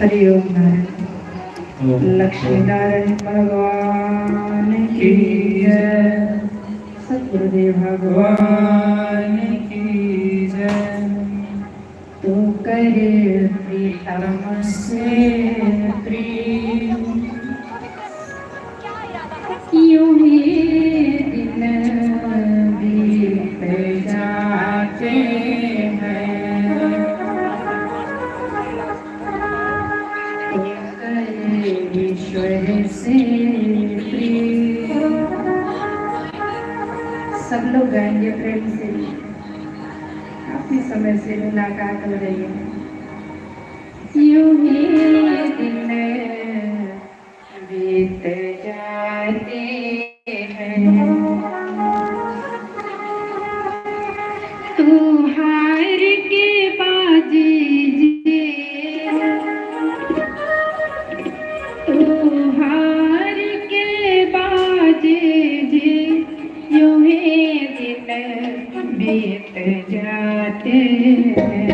हरिओम नारायण। लक्ष्मी नारायण भगवान की जय। सतगुरुदेव भगवान की जय। तू करे प्रीतम से प्रीत, यूं ही दिन बीत जाते हैं। तू करे ईश्वर से प्रीत। सब लोग गाएंगे प्रेम से। काफी समय से मुलाकात हो रही है। यूं ही दिन बीत जाते हैं। तू हार के बाजी जी, तू हार के बाजी जी, यूं ही दिन बीत जाते हैं।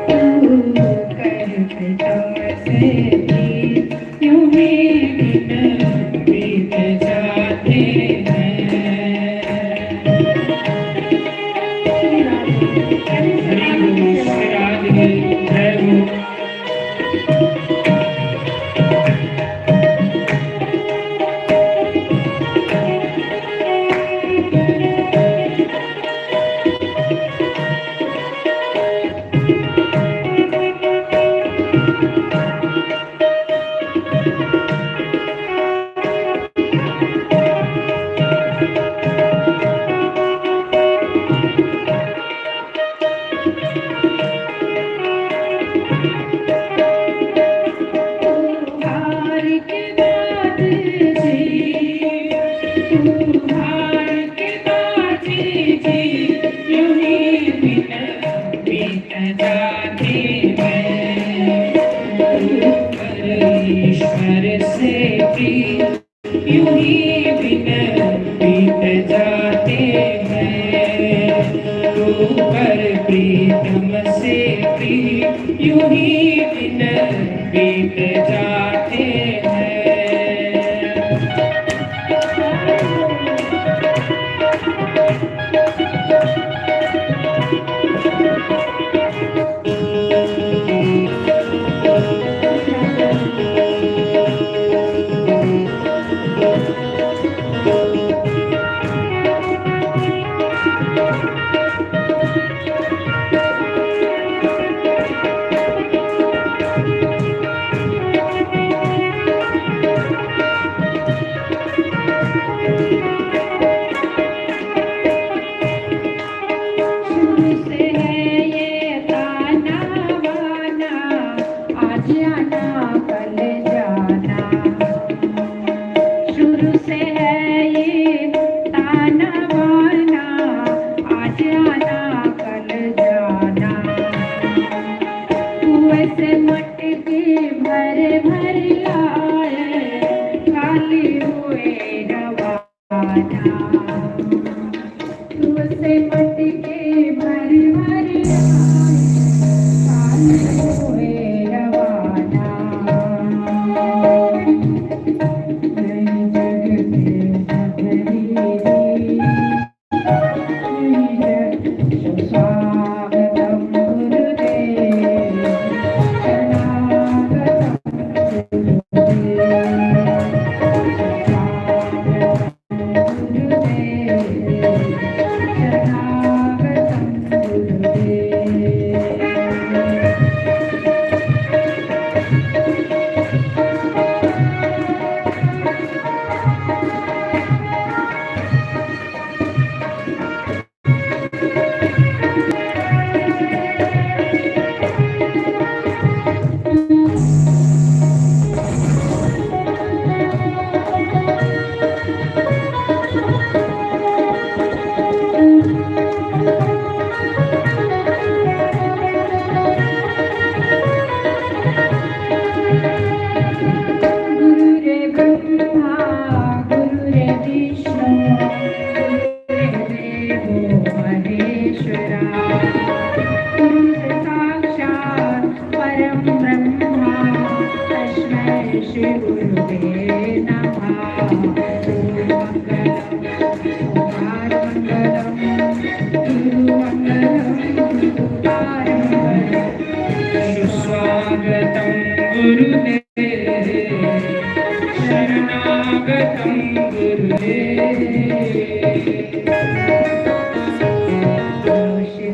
तू कर प्रीतम से प्रीत, यूं ही दिन बीत जाते हैं।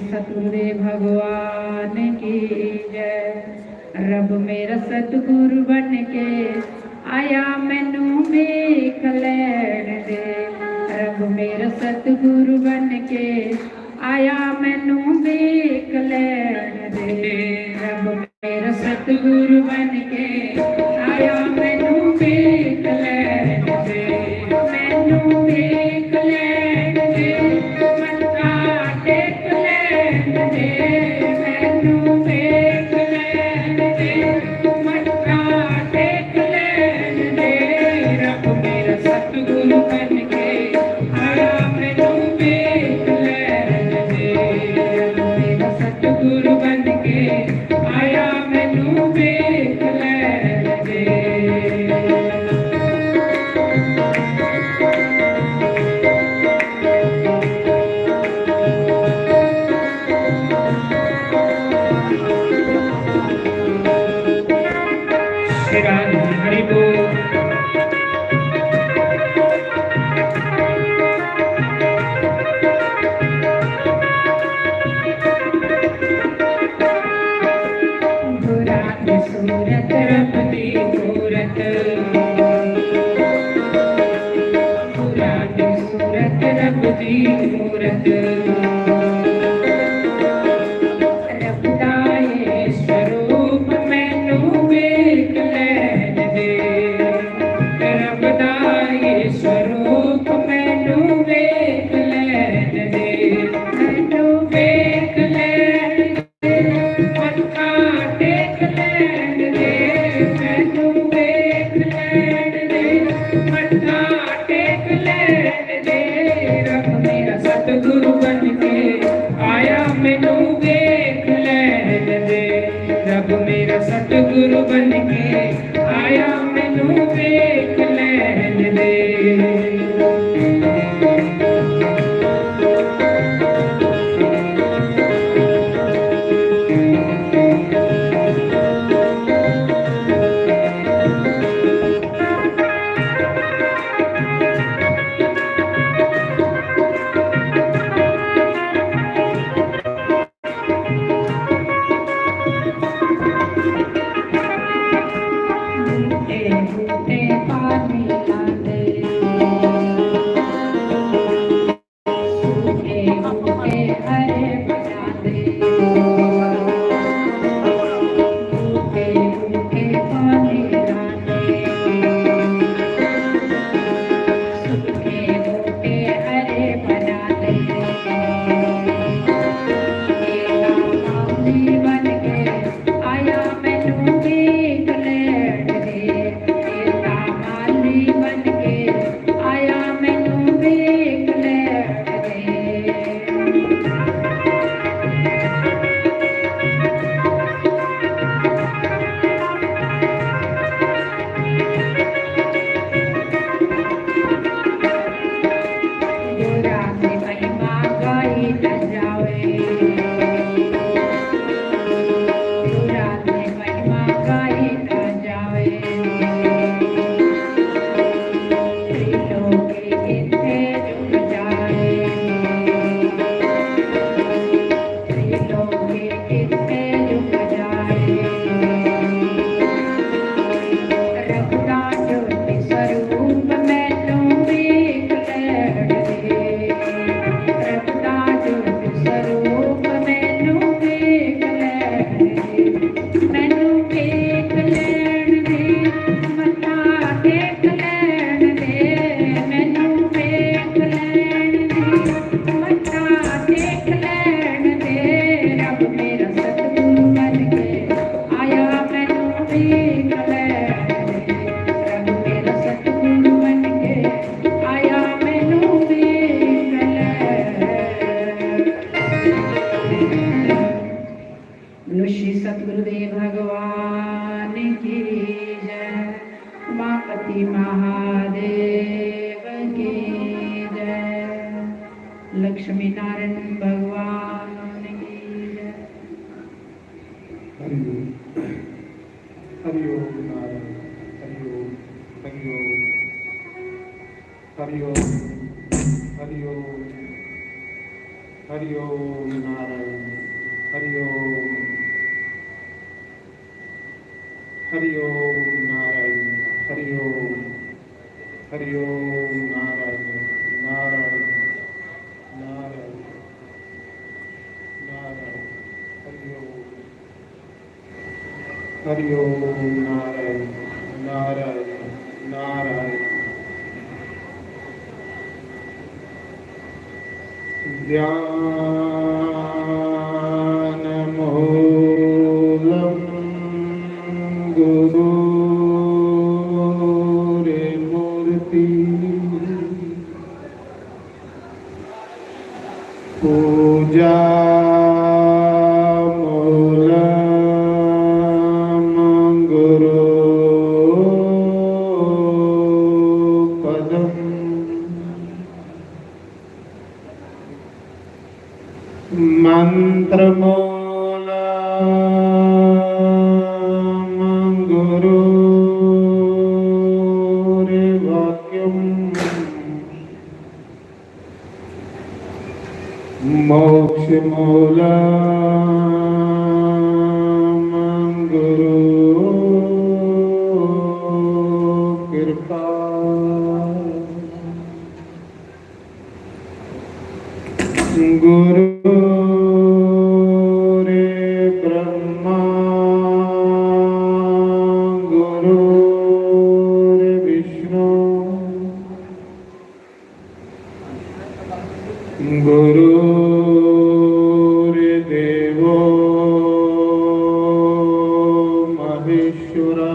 सतगुरुदेव भगवान की जय। रब मेरा सतगुरु बन के आया मैनू वेख लैण दे। रब मेरा सतगुरु बन के आया मैनू वेख लैण दे। रब मेरा सतगुरु बन के आया मैनू वेख लैण दे। मैनू वेख लैण दे, मत्था टेक लैण दे। मैनू वेख लैण दे, मत्था टेक लैण दे। रब मेरा सतगुरु बन के आया मैनू वेख लैण दे। रब मेरा सतगुरु बन के आया मैनू वेख लैण दे। हरि बोल। बुरात सूरत रब दी मूरत, बुरात सूरत रब दी मूरत। रब दा ये स्वरूप मैनू वेख लैण दे। रब दा ये स्वरूप मैनू वेख लैण दे। मैनू वेख लैण दे, मत्था टेक लैण दे। मैनू वेख लैण दे, मत्था टेक लैण दे। रब मेरा सतगुरु बन के आया मैनू वेख लैण दे। रब मेरा सतगुरु बन के आया मैनू वेख लैण दे। बूटे बूटे पानी लांदे, बूटे बूटे हरे बनांदे। बूटे बूटे पानी लांदे, सूखे बूटे हरे बनांदे। एका माली बन के आया मैनू वेख लैण दे। एका माली बन के आया मैनू वेख लैण दे। गोरा से महिमा गाई न जावे, गोरा से महिमा गाई न जावे। त्रिलोकी किथे जुग जाए, त्रिलोकी किथे जुग जाए। रब दा ज्योति स्वरूप मैनू वेख लैण दे। रब दा ज्योति स्वरूप मैनू वेख लैण दे। मैनू वेख लैण दे, मत्था टेक लैण दे। मैनू वेख लैण दे, मत्था टेक लैण दे। रब मेरा सतगुरु बन के आया मैनू वेख लैण दे। रब मेरा सतगुरु बन के आया मैनू वेख लैण दे। श्री सतगुरुदेव भगवान की जय। उमापति महादेव की जय। लक्ष्मी नारायण भगवान की जय। हरि ओम। हरि ओम नारायण। हरि ओम। हरि ओम। हरि ओम। हरि ओम नारायण हरि ओम नारायण हरि ओम नारायण नारायण नारायण नारायण हरि ओम नारायण नारायण नारायण ध्यानमूलं गुरुर्मूर्ति पूजामूलं गुरुपदम् मंत्रमूलं गुरुर्वाक्यम् मोक्षमूलं गुरुकृपा गुरुर्ब्रह्मा गुरुर्विष्णु गुरुर्देवो महेश्वरा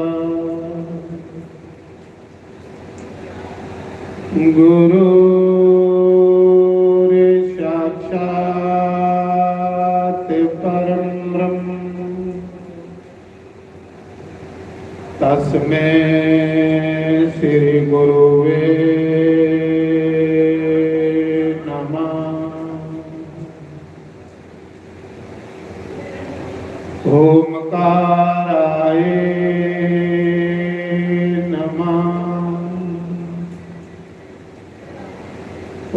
साक्षात् परं ब्रह्म तस्मै श्री गुरुवे नमः। ओमकाराय नमः।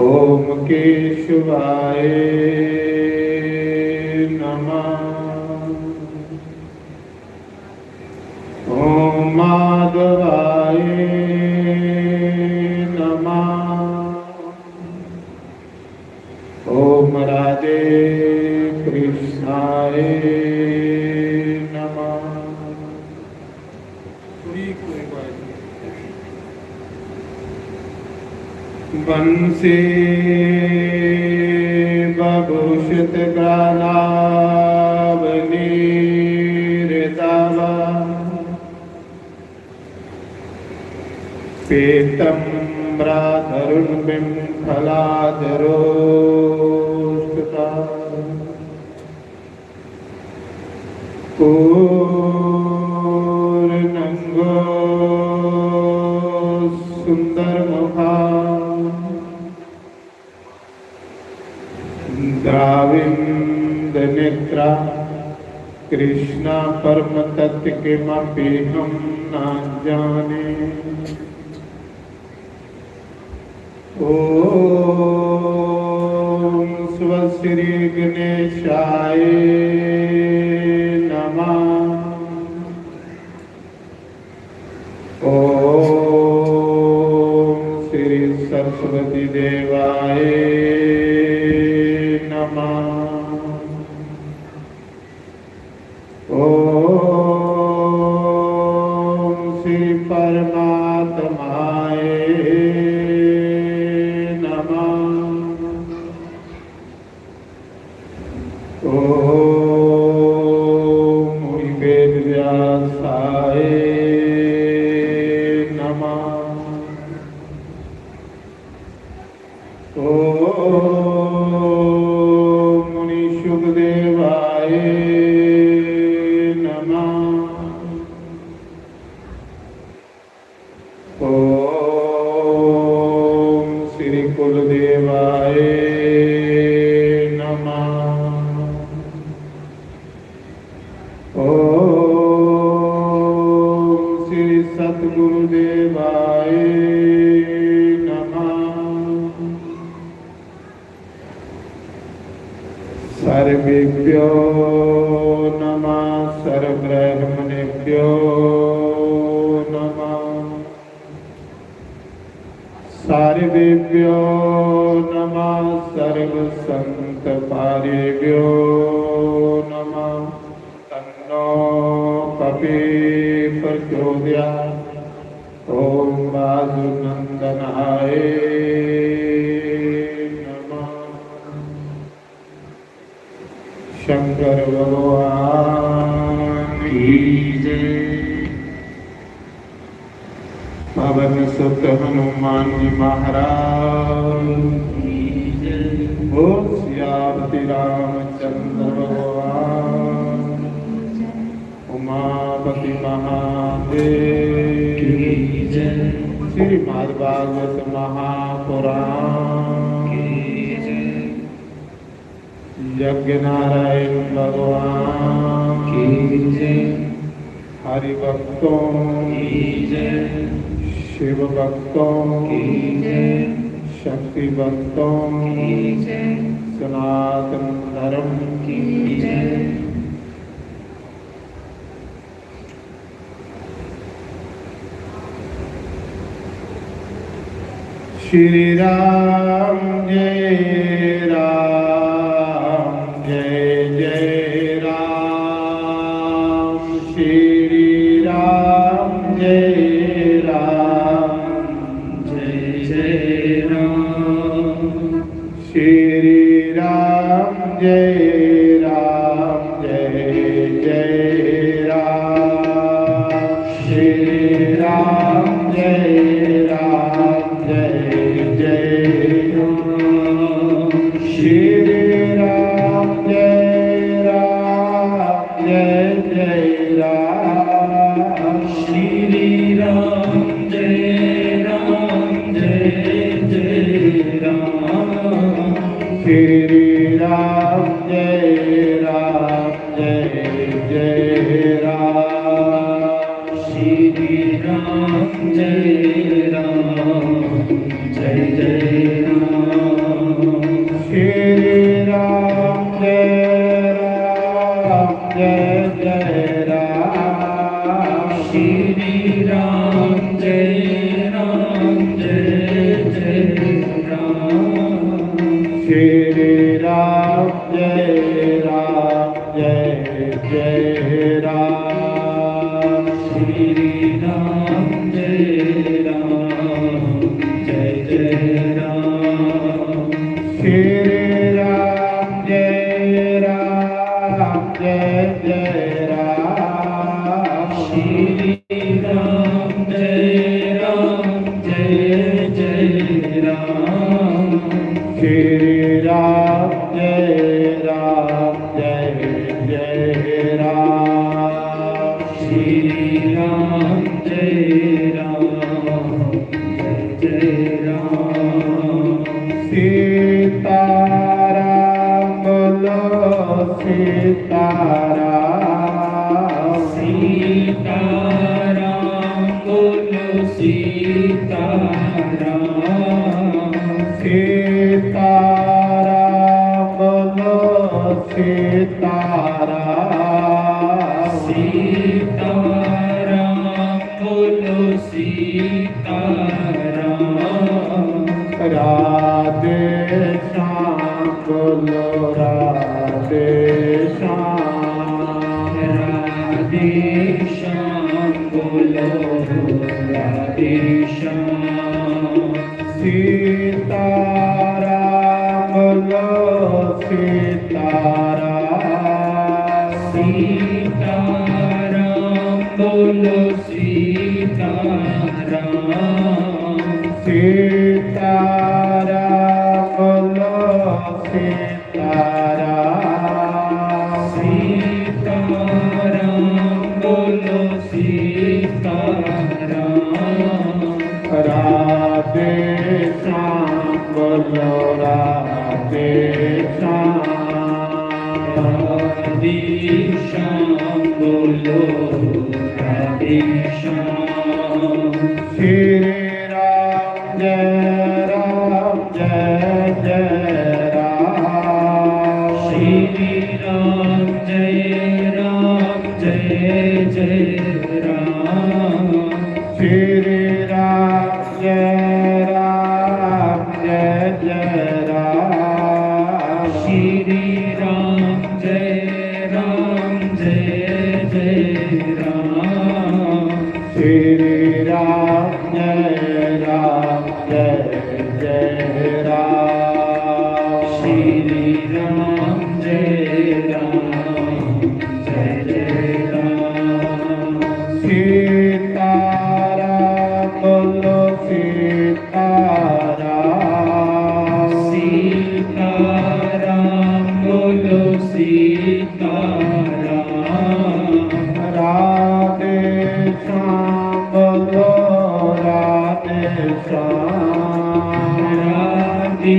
ओम केशवाय नमः। ओम माधवाय नमः। ओम राधे कृष्णाय नमः। बंसी बभूषित गानावनीरितावा पीतम्बराधरुण बिम्फलाधरोस्तुता पूर्णंगो सुंदर मुखा द्राविंद नेत्रा कृष्णा परम तत्व के मपि हम न जाने। ओम स्वश्री गणेशाय नमः। ओम श्री सरस्वती देवाय नमः। ओम श्री परमात्माय नमः। ओम वेद व्यासाय नमः। ओम मुनि शुकदेवाय नमः। ओम श्री कुलदेवाय नमः। ओम श्री सतगुरुदेवाय नमः। सर्वेभ्यो नमः सर्वब्रह्मणेभ्यो नमः सर्वेभ्यो नमः सर्वसंतपारेभ्यो नमः तन्नो कपि प्रचोदयात् ओम वासुनंदनाय नमः। शंकर भगवान की जय। पवन सुत हनुमान जी महाराज की जय। बोल सियापति रामचंद्र भगवान उमापति महादेव की जय। श्रीमद् भागवत महापुराण की जय। यज्ञ नारायण भगवान की जय। हरि भक्तों की जय। शिव भक्तों की जय। शक्ति भक्तों की जय। सनातन धर्म की जय। श्री राम जय राम जय जय राम। श्री राम जय राम जय जय राम। श्री राम जय राम जय जय राम। श्री राम जय राम जय जय राम। श्री राम जय राम जय जय राम। श्री राम जय राम जय जय राम। श्री राम जय राम जय जय राम। श्री राम जय राम जय जय राम। श्री राम जय राम जय जय राम। श्री राम जय राम जय जय राम। श्री राम जय राम जय जय राम। श्री राम जय राम जय जय राम। श्री राम जय राम जय जय राम। श्री राम जय राम जय जय राम। श्री राम जय राम जय जय राम। श्री राम जय राम जय जय राम। सीताराम बोलो सीताराम। सीताराम बोलो सीताराम। सीताराम बोलो सीताराम। सीताराम बोलो सीताराम। राधे श्याम बोलो राधे श्याम। राधे श्याम बोलो राधे श्याम। सीताराम बोलो सीताराम। सीताराम बोलो सीताराम। सीताराम बोलो सीताराम। सीताराम बोलो सीताराम। राधे श्याम बोलो राधे श्याम। राधे श्याम बोलो राधे श्याम। श्री राम जय जय राम। श्री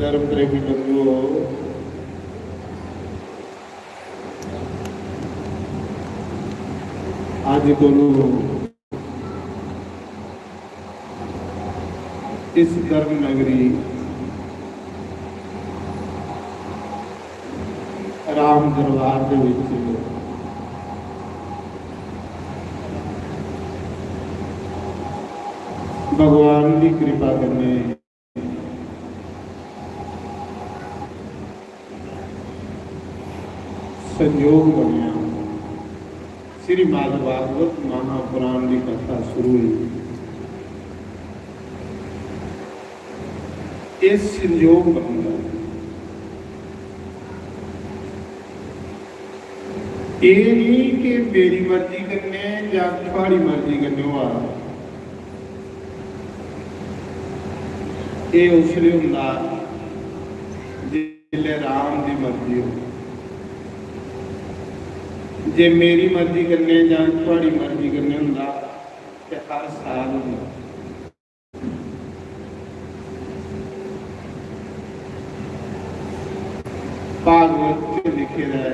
धर्म प्रेमी बंधुओं, आदि गुरु इस धर्म नगरी राम दरबार दे विच भगवान की कृपा करने संयोग बनया श्रीमद भागवत महापुराण की कथा शुरू हुई। इस संयोग बनता ये नहीं कि मेरी मर्जी करने या थोड़ी मर्जी करने हुआ ये उसलिए हुंदा जिसले राम की मर्जी हो। जे मेरी मर्जी करने या थोड़ी मर्जी करने हुंदा ते हर साल हुंदा। भागवत में लिखे है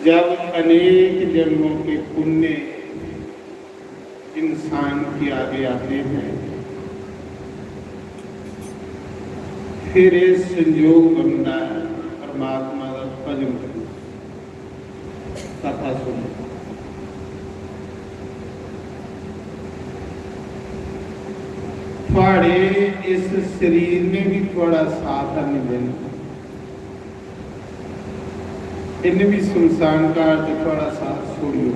जब अनेक जन्मों के पुण्य इंसान के आगे आते हैं फिर ये संयोग बनता है परमात्मा का भजन करना, कथा सुनना। थोड़े इस शरीर ने भी थोड़ा साथ नहीं देना, इन्हें भी सुनसान काल से थोड़ा साथ छोड़ियो।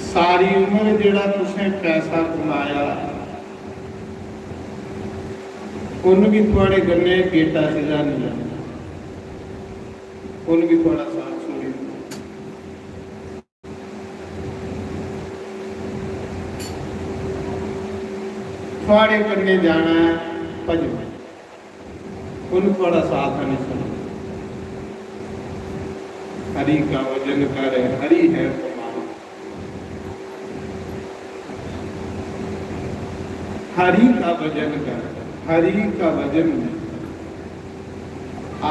सारी उम्र जेड़ा तुसें पैसा कमाया उन भी थोड़े गन्ने गेटा सीधा नहीं जाना, उन भी थोड़ा साथ छोड़ियो। थोड़े करने जाना है भजन, उन थोड़ा साथ नहीं सुना। हरि का भजन कर, हरि है प्रमाण। हरि का भजन कर, हरि का भजन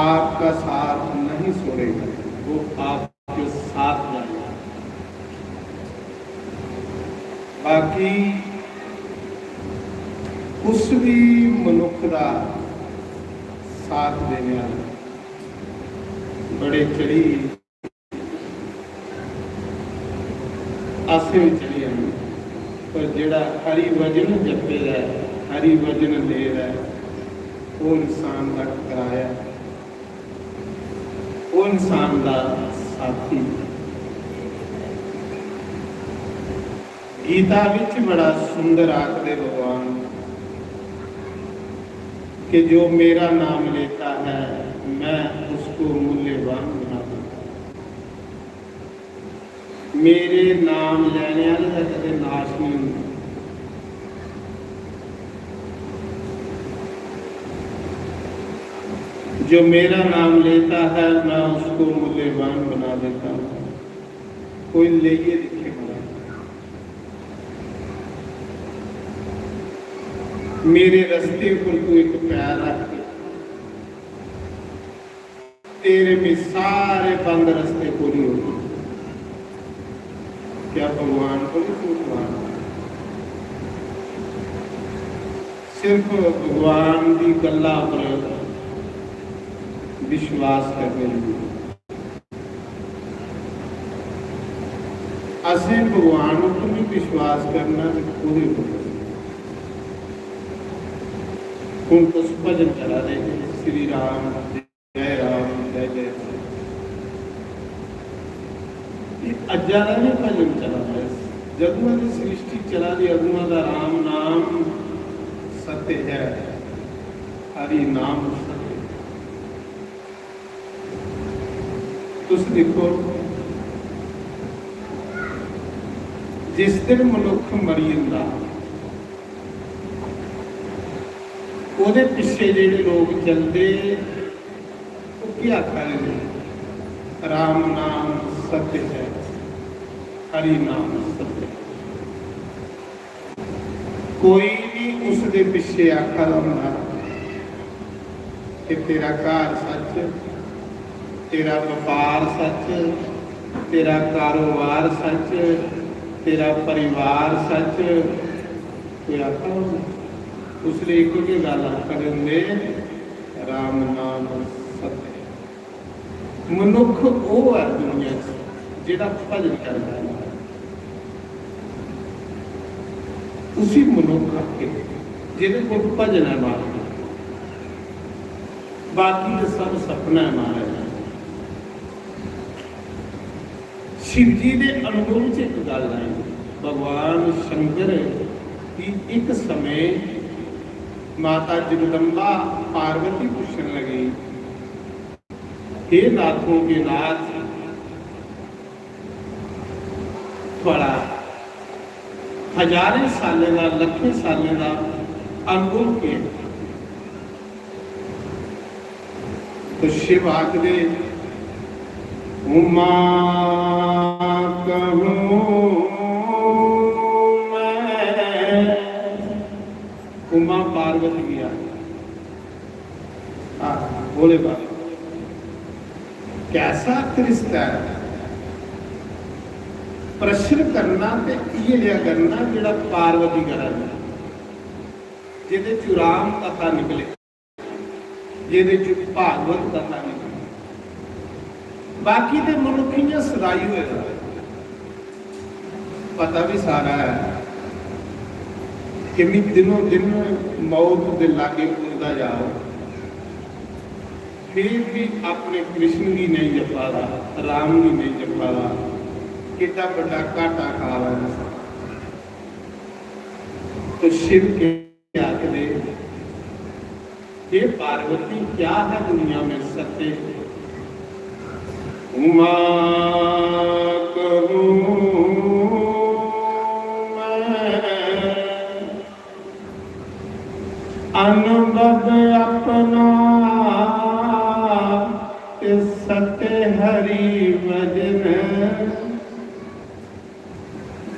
आपका साथ नहीं छोड़ेगा, वो आपके साथ जाएगा। बाकी उस भी मनुख का साथ देने वाला बड़े चढ़ी आसे भी चली आने, पर जेड़ा हरि भजन जपे है, हरि भजन ले रहा है, वो इंसान का कराया, वो इंसान का साथी। गीता विच बड़ा सुंदर आखदे भगवान कि जो मेरा नाम लेता है मैं उसको मूल्यवान बना दूंगा। मेरे नाम लेने वाले का कदे नाश नहीं होता। जो मेरा नाम लेता है मैं उसको मूल्यवान बना देता हूँ। कोई ले दिखे बना, मेरे रास्ते पर तू एक पैर रख, तेरे में सारे बंद रास्ते पूरी होगी। क्या भगवान को भगवान सिर्फ भगवान की गल्ला पर विश्वास करने लगे। असें भगवान पर भी विश्वास करना पूरे हूँ कुछ भजन चला रहे श्री राम जय राम जय जय। अज्जा का भी भजन चला है, जदुआ की सृष्टि चला रही, अदुआ का राम नाम सत्य है, हरि नाम सत्य। तुस देखो जिस दिन मनुख मरी जाता ਉਹਦੇ ਪਿੱਛੇ ਜਿਹੜੇ ਲੋਕ ਚੱਲਦੇ ਉਹ ਕੀ ਆਖਦੇ ਨੇ? ਰਾਮ ਨਾਮ ਸत्य ਹੈ, हरि नाम सत्य। कोई भी उसके पीछे आखर होंदा कि तेरा घर सच, तेरा व्यापार सच, तेरा कारोबार सच, तेरा परिवार सच, कोई आता होगा? उसने एक ही गल आखदे राम नाम सत्य। मनुख वो है दुनिया च जिहड़ा भजन करता है, उसी मनुख के जिहदे कोल भजन है महाराज, बाकी तो सब सपना है महाराज। शिव जी के अनुभव च एक गल है, भगवान शंकर की एक समय माता जगदम्बा पार्वती पूछन लगी, हे नाथों के नाथ, थोड़ा हजारे सालों का लखे सालों का अनुभव के। तो शिव आखदे, उमा कहूं मैं, उमा पार्वती की आ बोले बाबा कैसा रिश्ता है? प्रश्न करना ते ये लिया करना जिहड़ा पार्वती करा, जिहदे च राम कथा निकले, जिहदे च भागवत कथा निकले, बाकी ते मनुखियां सदाई हुए पता भी सारा है कि भी दिनों दिन मौत के लागे पुरदा जाओ, फिर भी अपने कृष्ण की नहीं जपा रहा, राम की नहीं जपा रहा, कितना बड़ा घाटा खा रहा है। तो शिव के आखदे, ये पार्वती क्या है दुनिया में सत्य? उमा कहूं अनुभव अपना सत्य हरि भजन,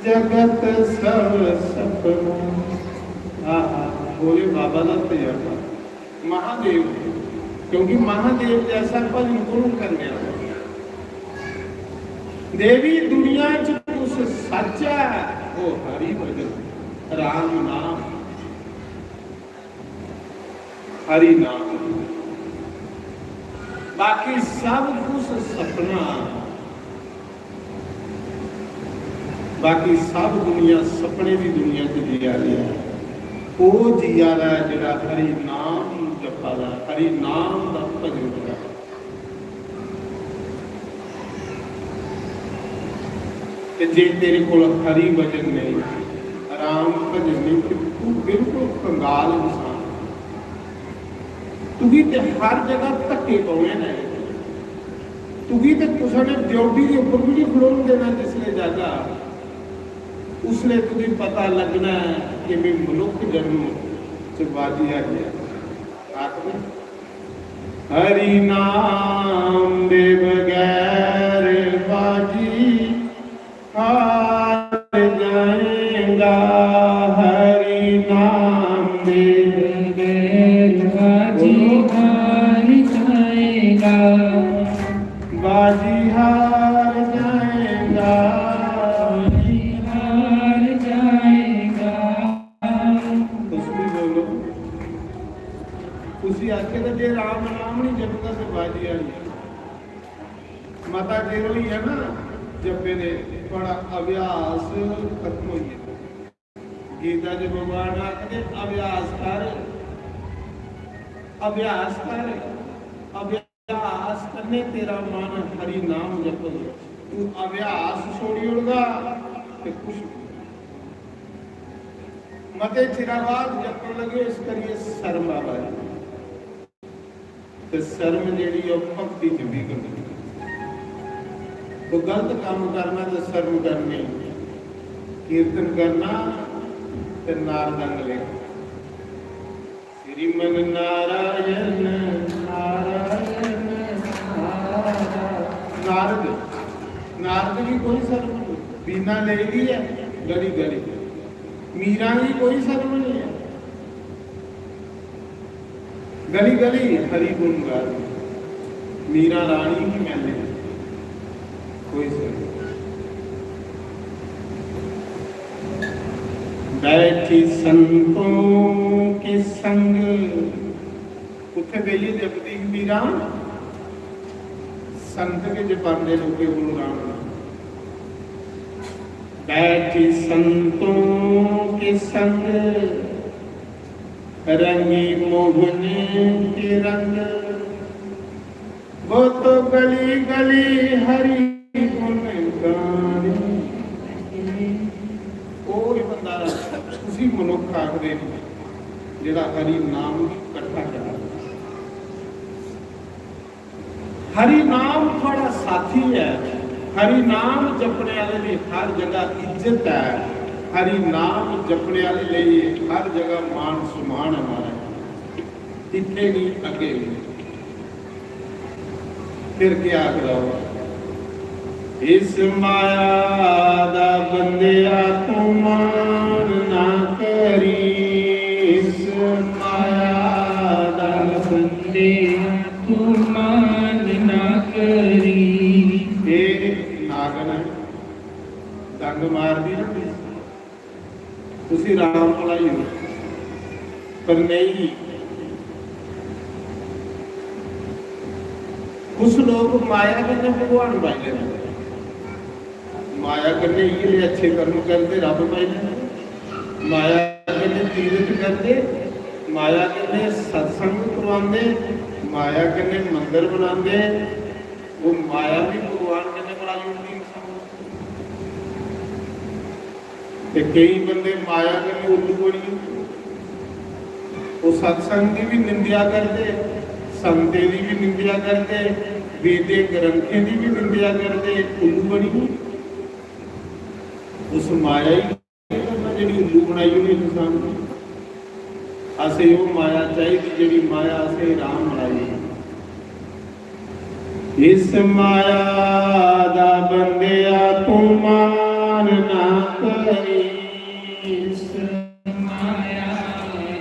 जगत सब सपना। बोले बाबा का तजर्बा महादेव, क्योंकि महादेव जैसा भजन कौन करने वाला? देवी दुनिया च उस सच्चा वो हरि भजन, राम नाम, हरि नाम, बाकी सब कुछ सपना, बाकी सब दुनिया सपने की दुनिया से जिया गया। वो जिया रहा है जिहड़ा हरि नाम जपा रहा, हरि नाम का भजन करा। जे तेरे को हरि भजन नहीं, राम भजन नहीं, तू बिल्कुल कंगाल इंसान। तुगी ते हर जगह धक्के पाने ने, तुगी ते कुछ ने ड्यूटी के ऊपर भी नहीं खड़ोन देना। जिसने जागा उसने तुझे पता लगना कि मैं मनुष्य जन्म से बाजी आ गया। हरि नाम दे बगैर बाजी हार जाएगा, हरि नाम दे बगैर बाजी हार जाएगा, बाजी हार जाएगा, हार जाएगा। उसमें बोलो, उसी आके तो जे राम नाम नहीं जपता तो बाजी आ गई। माता जेरो ही है ना जपे दे बड़ा अभ्यास खत्म हो गया। गीता जी भगवान आखते अभ्यास कर, अभ्यास कर, अभ्यास करने तेरा मन हरि नाम जप। तू अभ्यास छोड़ी उड़गा तो कुछ मते चिरावाद जप लगे। इस करिए शर्म आवा, तो शर्म जेड़ी भक्ति च भी करनी। तो गलत काम करना तो शर्म करनी, कीर्तन करना तो नारदंग ले। श्रीमन नारायण नारायण नारद, नारद की कोई शर्म नहीं, बिना ले ली है गली गली। मीरा की कोई शर्म नहीं है, गली गली हरि गुण गा। मीरा रानी की मैंने कोई शर्म। बैठी संतों के संग उत्थे बेइए जपदी मीरा संत के जपांदे लोके गुरु राम बैठी संतों के संग रंगी मोहने के रंग वो तो गली गली हरि गुण गाने ਉਹ ਹੀ ਬੰਦਾ ਤੁਸੀਂ ਮਨੁੱਖ ਆਖਦੇ ਨੇ ਜਿਹੜਾ ਹਰੀ ਨਾਮ ਨੂੰ ਇਕੱਠਾ ਕਰਦਾ ਹਰੀ ਨਾਮ ਤੁਹਾਡਾ ਸਾਥੀ ਹੈ ਹਰੀ ਨਾਮ ਜਪਣੇ ਵਾਲੇ ਦੀ ਹਰ ਜਗ੍ਹਾ ਇੱਜ਼ਤ ਹੈ ਹਰੀ ਨਾਮ ਜਪਣੇ ਵਾਲੇ ਲਈ ਹਰ ਜਗ੍ਹਾ ਮਾਨ ਸਨਮਾਨ ਹੈ ਮਾਰਾ ਇੱਥੇ ਨਹੀਂ ਅੱਗੇ ਵੀ ਫਿਰ ਕੀ ਆਖਦਾ ਇਸ ਮਾਇਆ ਦਾ ਬੰਦਿਆ ਤੂੰ ਮਾਨ ਨਾ ਕਰੀ ਇਸ ਮਾਇਆ ਦਾ ਬੰਦਿਆ ਤੂੰ ਮਾਨ ਨਾ ਕਰੀ ਇਹ ਨਾਗਨ ਦੰਗ ਮਾਰਦੀ ਨਾ ਤੁਸੀਂ ਰਾਮ ਭਲਾਈ ਹੋ ਪਰ ਨਹੀਂ कुछ लोग माया करने भगवान पाई लेना माया करने ये लिए अच्छे कर्म करते रब पाई लेना माया करने तीर्थ करते माया करने सत्संग करवाते माया करने मंदिर बनाते वो माया भी भगवान करने बड़ा जोड़ती कई बंदे माया करने उल्लू बनी वो सत्संग की भी निंदा करते संते की भी निंदा करते वेदे ग्रंथे की भी निंदा करते उल्लू बनी उस माया ही जी उल्लू बनाई हुई इंसान असे वो माया चाहिए जी माया असे राम बनाई इस माया दा बंदिया तू मान ना करी इस माया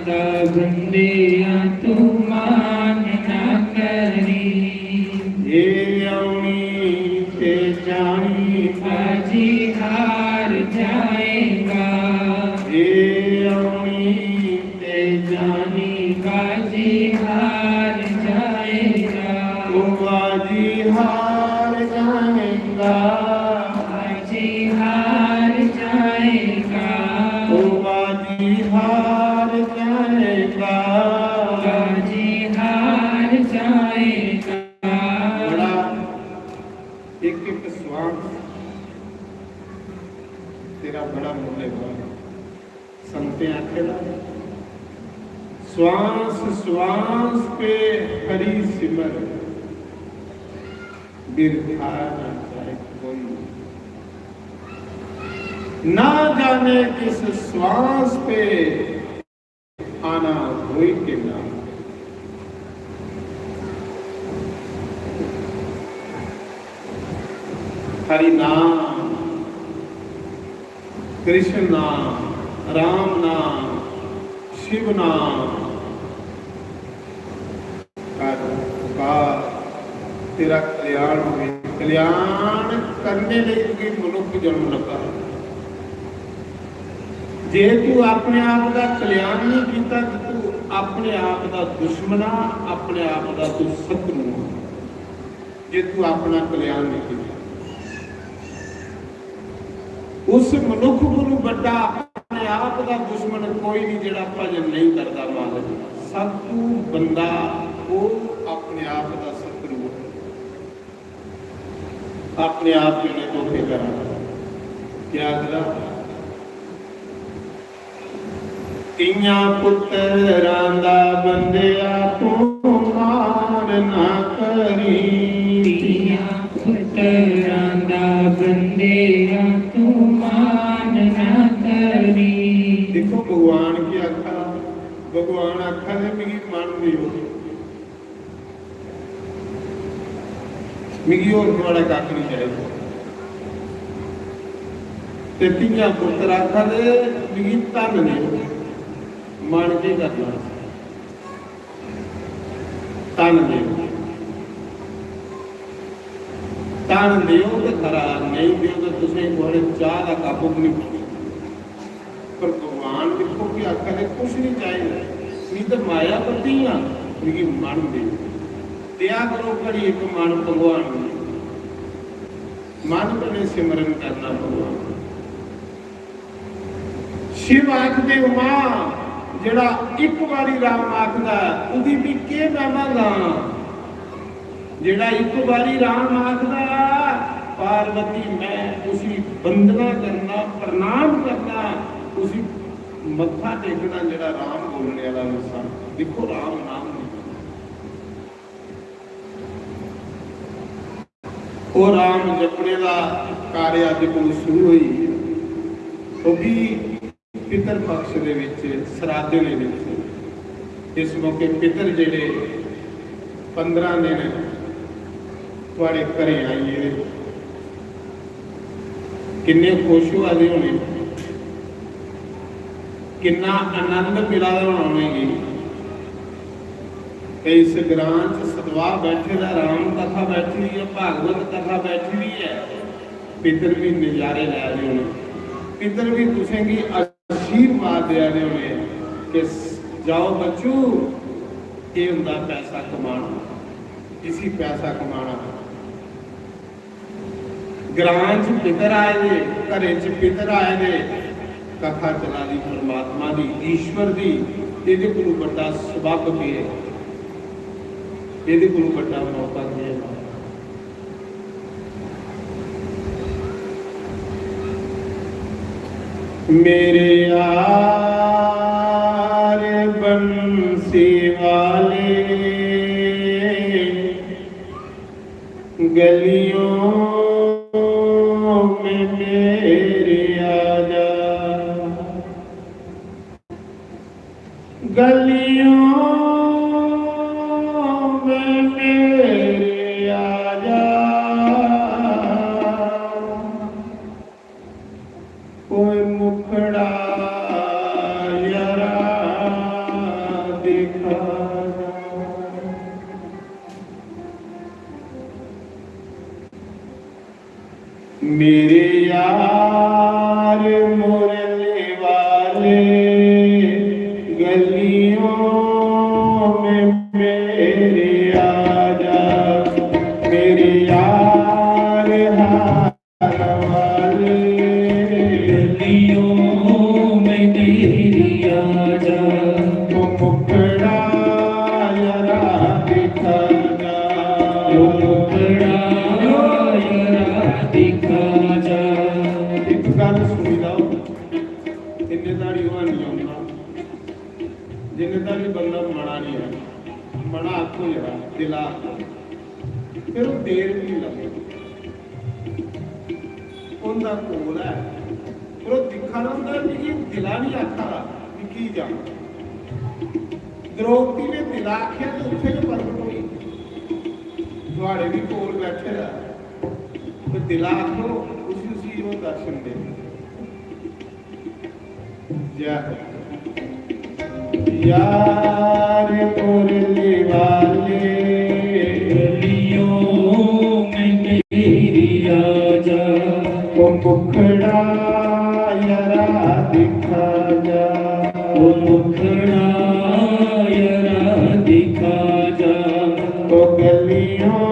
दा बंदिया तू मान ना करी ये अमी से जानी बाजी हार जाएगा ये अमी से जानी बाजी हार जाएगा वो बाजी हार जाएगा बाजी हार जाएगा वो बाजी हार जाएगा बाजी हार जाएगा बड़ा एक एक स्वांग तेरा बड़ा मूल्यवान संते आखेला श्वास श्वास पे हरि सिमर बिरखा ना जाए कोई ना जाने किस श्वास पे आना कोई के नाम हरि नाम कृष्ण नाम राम नाम शिव नाम का तेरा कल्याण होवे कल्याण करने लिए भी मनुष्य जन्म लगा जे तू अपने आप का कल्याण नहीं किया तू अपने आप का दुश्मना अपने आप का तू शत्रु जे तू अपना कल्याण नहीं किया उस मनुख को बड़ा अपने आप का दुश्मन कोई नहीं जिहड़ा भजन नहीं करता मालिक सतू बंदा वो अपने आप का शत्रु अपने आप के धोखे करा क्या करा किया पुत्रां दा बंदिया तू मार ना करी किया पुत्रां दा बंदिया तू मान ना करी देखो भगवान की आखा ने मिगी मान दियो मिगी और थोड़ा कख नहीं चाहिए ते तिया पुत्र आखा दे मिगी धन ने मान के करना तन दे तन दियो तो खरा नहीं दियो तो तुसें थोड़े चाह का कप नहीं पर भगवान देखो कि कदे कुछ नहीं चाहिए, नहीं तो मायापति हाँ मेरी मन दे दिया करो घड़ी एक मन भगवान मन बने सिमरन करना भगवान। शिव आखदे मां जेड़ा एक बारी राम आखदा उदी भी के गावांगा, जेड़ा एक बारी राम आखदा पार्वती मैं उसी वंदना करना प्रणाम करना उसी मत्था टेकना जेड़ा राम बोलने वाला इंसान। देखो राम नाम वो राम जपने का कार्य अज को शुरू हुई, वो भी पितर पक्ष दे विच श्राद्ध ने दिते। इस मौके पितर जेडे 15 दिन तुहाडे घरे आइए किन्ने खुश हुआ दे होने, किन्ना आनंद मिला होने। इस ग्रां च सतवाह बैठे दा राम कथा बैठी हुई है, भागवत कथा बैठी हुई है, पितर भी नजारे लै रहे होने, पितर भी तुसेंगी आशीर्वाद दे रहे होने कि जाओ बच्चू ये हुंदा पैसा कमाना, इसी पैसा कमाना। ग्रां च पितर आए दे, घरे च पितर आए दे, कथा चला दी परमात्मा दी ईश्वर दी, इहदे कोलों बड़ा सबब के इहदे कोलों बड़ा मौका के मेरे यार बंसी वाले गलियों में मेरे आजा, गलियों में मेरे आजा, कोई मुखड़ा यारा दिखा। मेरे यार मुरली वाले गलियों में मेरे आजा, मेरे यार हार वाले में तेरी आजा, वो मुखड़ा यारा दिखा जा, वो मुखड़ा यारा दिखा जा। एक गल सुनी लो, इन्ने दाड़ी हुआ नहीं आउंदा जिन्ने दाड़ी बंदा मना नहीं है, मना आखो जरा दिला फिर वो देर भी नहीं लगती उनका कोल है, पर वो दिखा रहा कि ये दिला नहीं आखा कि की जाना। द्रौपदी ने दिला आखिया तो उत्थे जो प्रगट हुई, थोड़े भी कोल बैठे दा तो दिला आखो उसी वो दर्शन दे। जय यार मुरली वाले गलियों में मेरी आजा, वो मुखड़ा यारा दिखा जा, वो मुखड़ा यारा दिखा जा, वो गलियों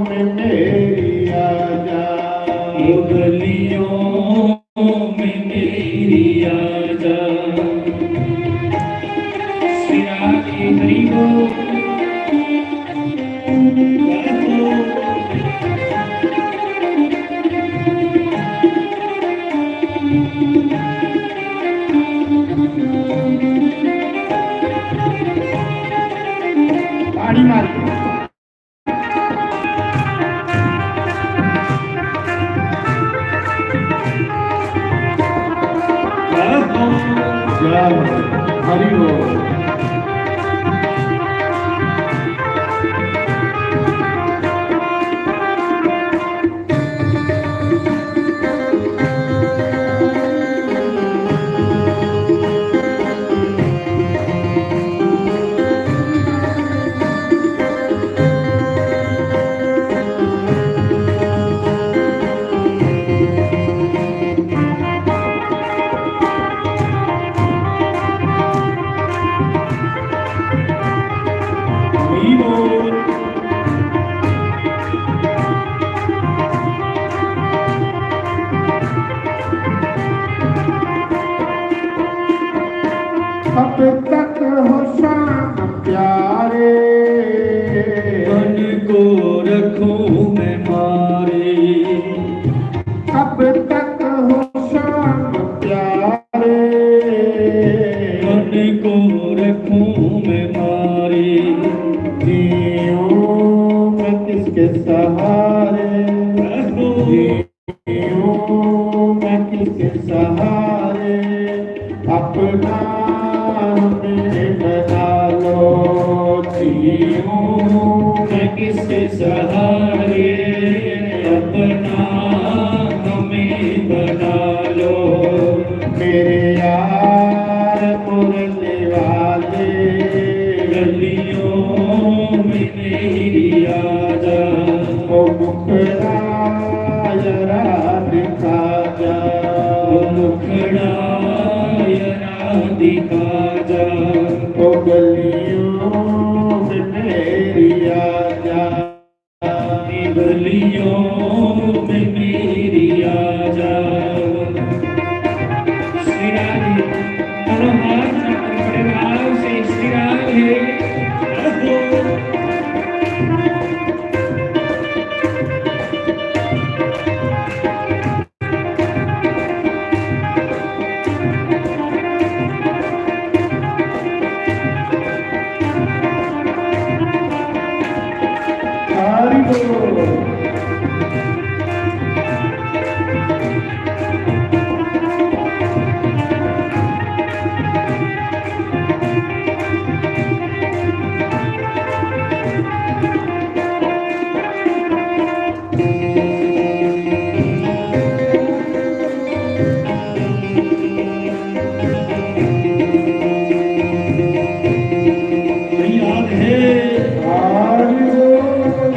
में मेरी आजा, वो गलियों में मेरी आजा। श्री राधे हरि बोल। पानी मार हरि बोल। तक हो शाम प्यारे, मन को रखूं मैं मारे, अब तक हो शाम प्यारे, मन को रखूं मैं मारे। जीऊं मैं किसके सहारे, जीऊं मैं किसके सहारे, अपना हमें बना लो। जीऊं मैं किसके सहारे, अपना हमें बना लो। मेरे यार मुरली वाले, गलियों में मेरी आजा, ओ मुखड़ा जरा दिखा जा, ओ मुखड़ा यरा दिखा जा, ओ गलियों में मेरी आजा, गलियों में मेरी आजा। श्री राधे, दोनों हाथ बड़े भाव से श्री राधे। हरि बोल। याद है हरि बोल।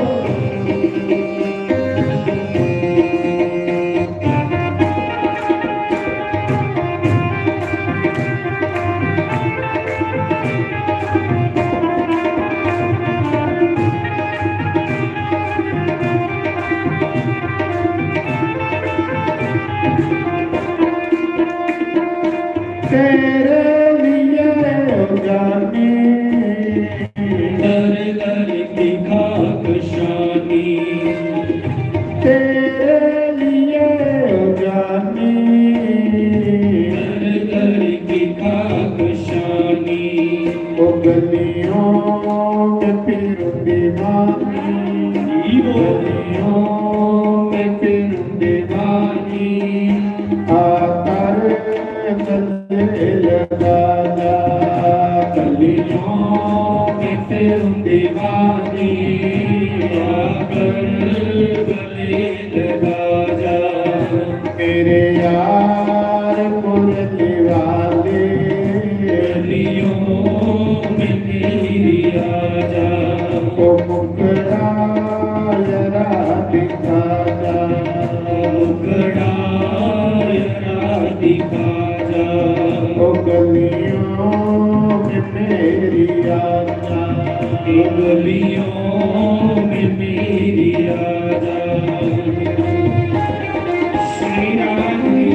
तेरे लिए ओ जाने, दर दर की खाक शानी, तेरे लिए ओ जाने, दर दर की खाक शानी। ओ गलियों में फिरूं दीवानी, गलियों में फिरूं दीवानी, आकर गले लगा जा, गलियों में फिरूं दीवानी, आकर गले लगा जा, मेरे यार मुरली वाले, गलियों में मेरी आजा, ओ मुखड़ा जरा दिखा जा, मुखड़ा यरा दिखा जा, ओ गलियों में मेरी आजा, गलियों में मेरी आजा। श्री राधे,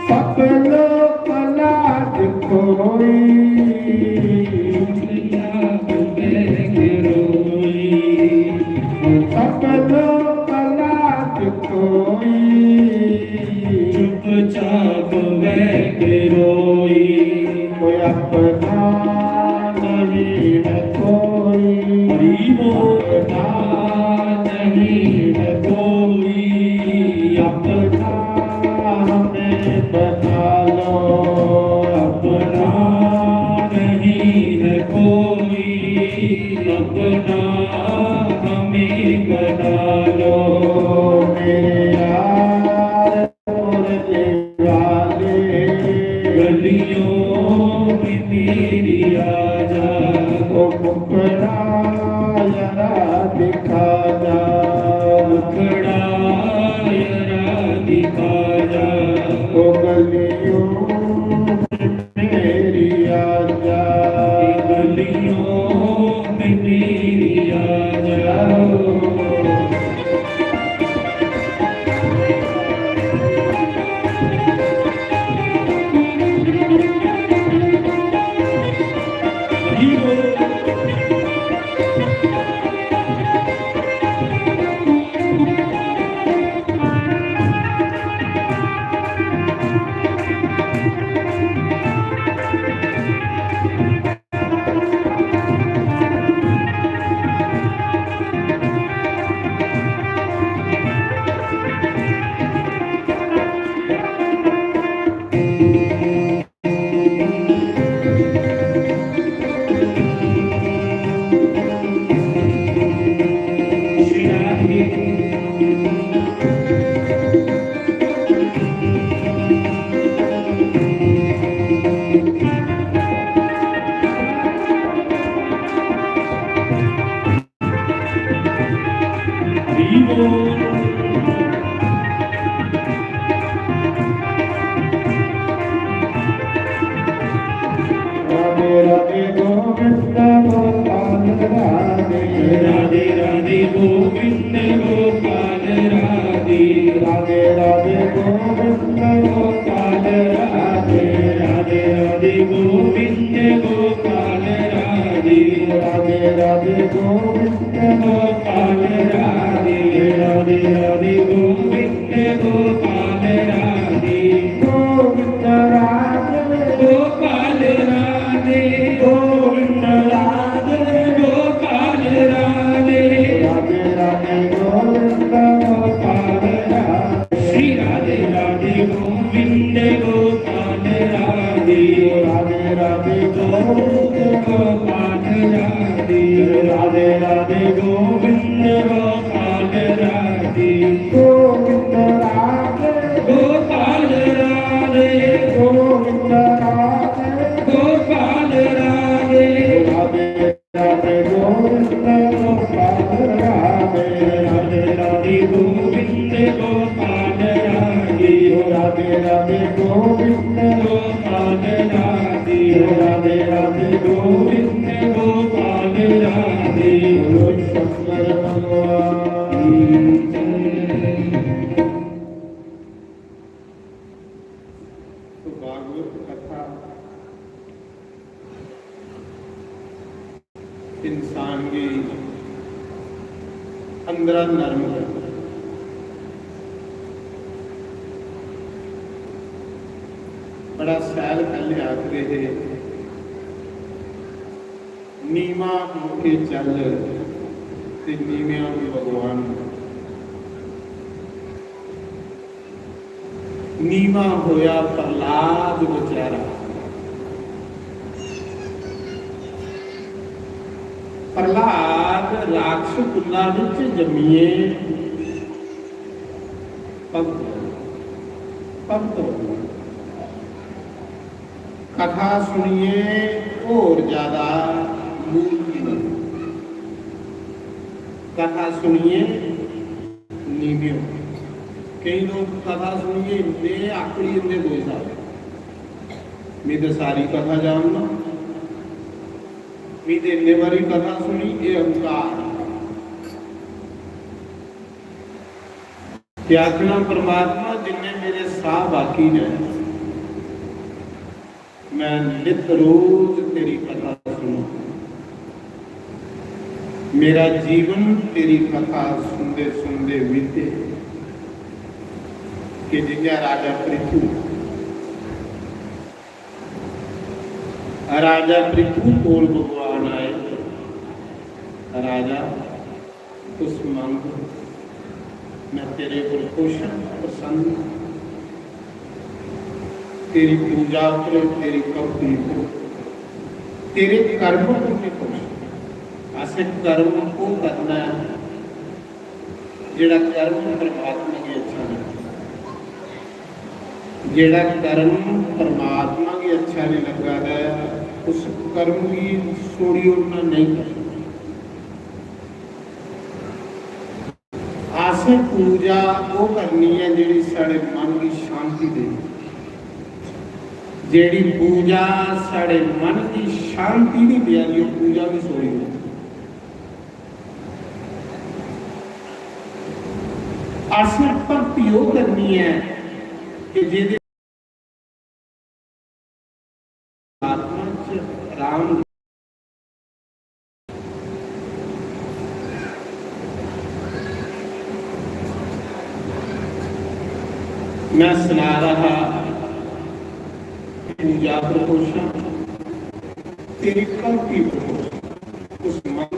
सपनों का लाज कोई, सपनों का लाज कोई, चुपचाप मैं रोई, कोई अपना नहीं है कोई, अपना नहीं है कोई, अपना बना लो, अपना नहीं है कोई, अपना हमें बना लो। मेरे यार मुरली वाले, गलियों में मेरी आजा, ओ मुखड़ा जरा दिखा जा, मुखड़ा जरा दिखा जा। ओ गलियों में मेरी आजा, गलियों में मेरी आजा। राधे राधे गोविंद गोपाल राधे, राधे राधे गोविंद गोपाल राधे, राधे राधे गोविंद गोपाल राधे, राधे राधे गोविंद गोपाल राधे, राधे राधे गोविंद गोपाल राधे, राधे राधे गोविंद गोपाल राधे, गोविंद राधे गोपाल राधे, गोविंद राधे, गोपाल राधे, राधे राधे गोविंद गोपाल राधे, श्री राधे राधे गोविंद गोपाल राधे, राधे राधे गोविंद गोपाल राधे, राधे राधे गोविंद गोपाल राधे, गोविंद राधे गोपाल राधे, गोविंद राधे, गोपाल राधे, राधे राधे गोविंद गोपाल राधे, राधे राधे गोविंद गोपाल राधे, राधे राधे गोविंद गोपाल राधे, राधे राधे गोविंद गोपाल राधे। बोलो शंकर भगवान जय। तो भागवत कथा इंसान के अंदर नरम करता है। बड़ा सैल पहले आखरे है नीमा होके चल ते नीवियां भी भगवान नीवा होया प्रहलाद बेचारा प्रहलाद राक्षस कुला विच जमीए भगत कथा सुनिए और ज्यादा मूर्ति कथा सुनिए नीवियों कई लोग कथा सुनिए इतने आकड़ी इतने दो साल मैं तो सारी कथा जानना मैं तो इतने बारी कथा सुनी ये अहंकार क्या कहना परमात्मा जिनने मेरे साह बाकी ने मैं नित रोज तेरी कथा सुनूं मेरा जीवन तेरी कथा सुनते सुनते बीते कि जिज्ञा राजा पृथु कोल भगवान आए राजा कुछ मांग मैं तेरे को खुश प्रसन्न तेरी पूजा करो, तेरी भक्ति करो, तेरे कर्म करने को ऐसे कर्म को करना है जेड़ा कर्म परमात्मा की अच्छा लगता, जेड़ा कर्म परमात्मा की अच्छा नहीं लगा है उस कर्म की सोड़ी उड़ना नहीं कर सकता। आसे पूजा वो करनी है जेड़ी साढ़े मन की शांति दे, जेड़ी पूजा साढ़े मन की शांति नहीं दिया जो पूजा भी सोई हो। आसे भक्ति वो करनी है कि जेदे आत्मा च राम मैं सुना रहा पूजा प्रपोषण तेरी भक्ति प्रपोषण उस मन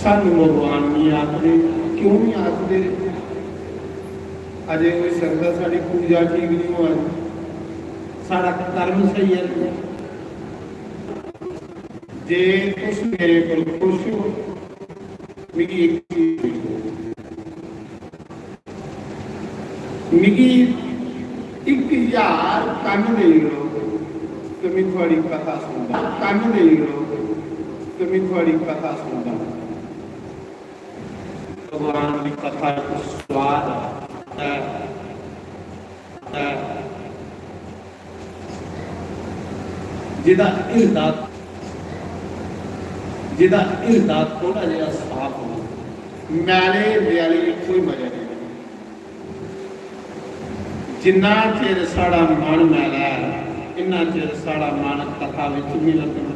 सन भगवान नहीं आखते, क्यों नहीं आखते? अजे कोई सकता साड़ी पूजा ठीक नहीं हो, साड़ा कर्म सही है। जे तुस मेरे को खुश हो मिगी एक चीज मिगी 1000 कन दे लो तो मैं थोड़ी कथा सुनता, कन दे लो तो मैं थोड़ी कथा सुनता। भगवान की कथा को स्वाद जिदा हिरदा थोड़ा जहा साफ हो, मैले दयाली कोई मजा नहीं। जिन्ना चिर साड़ा मन मैला है इन्ना चिर साड़ा मन कथा विच नहीं लगना।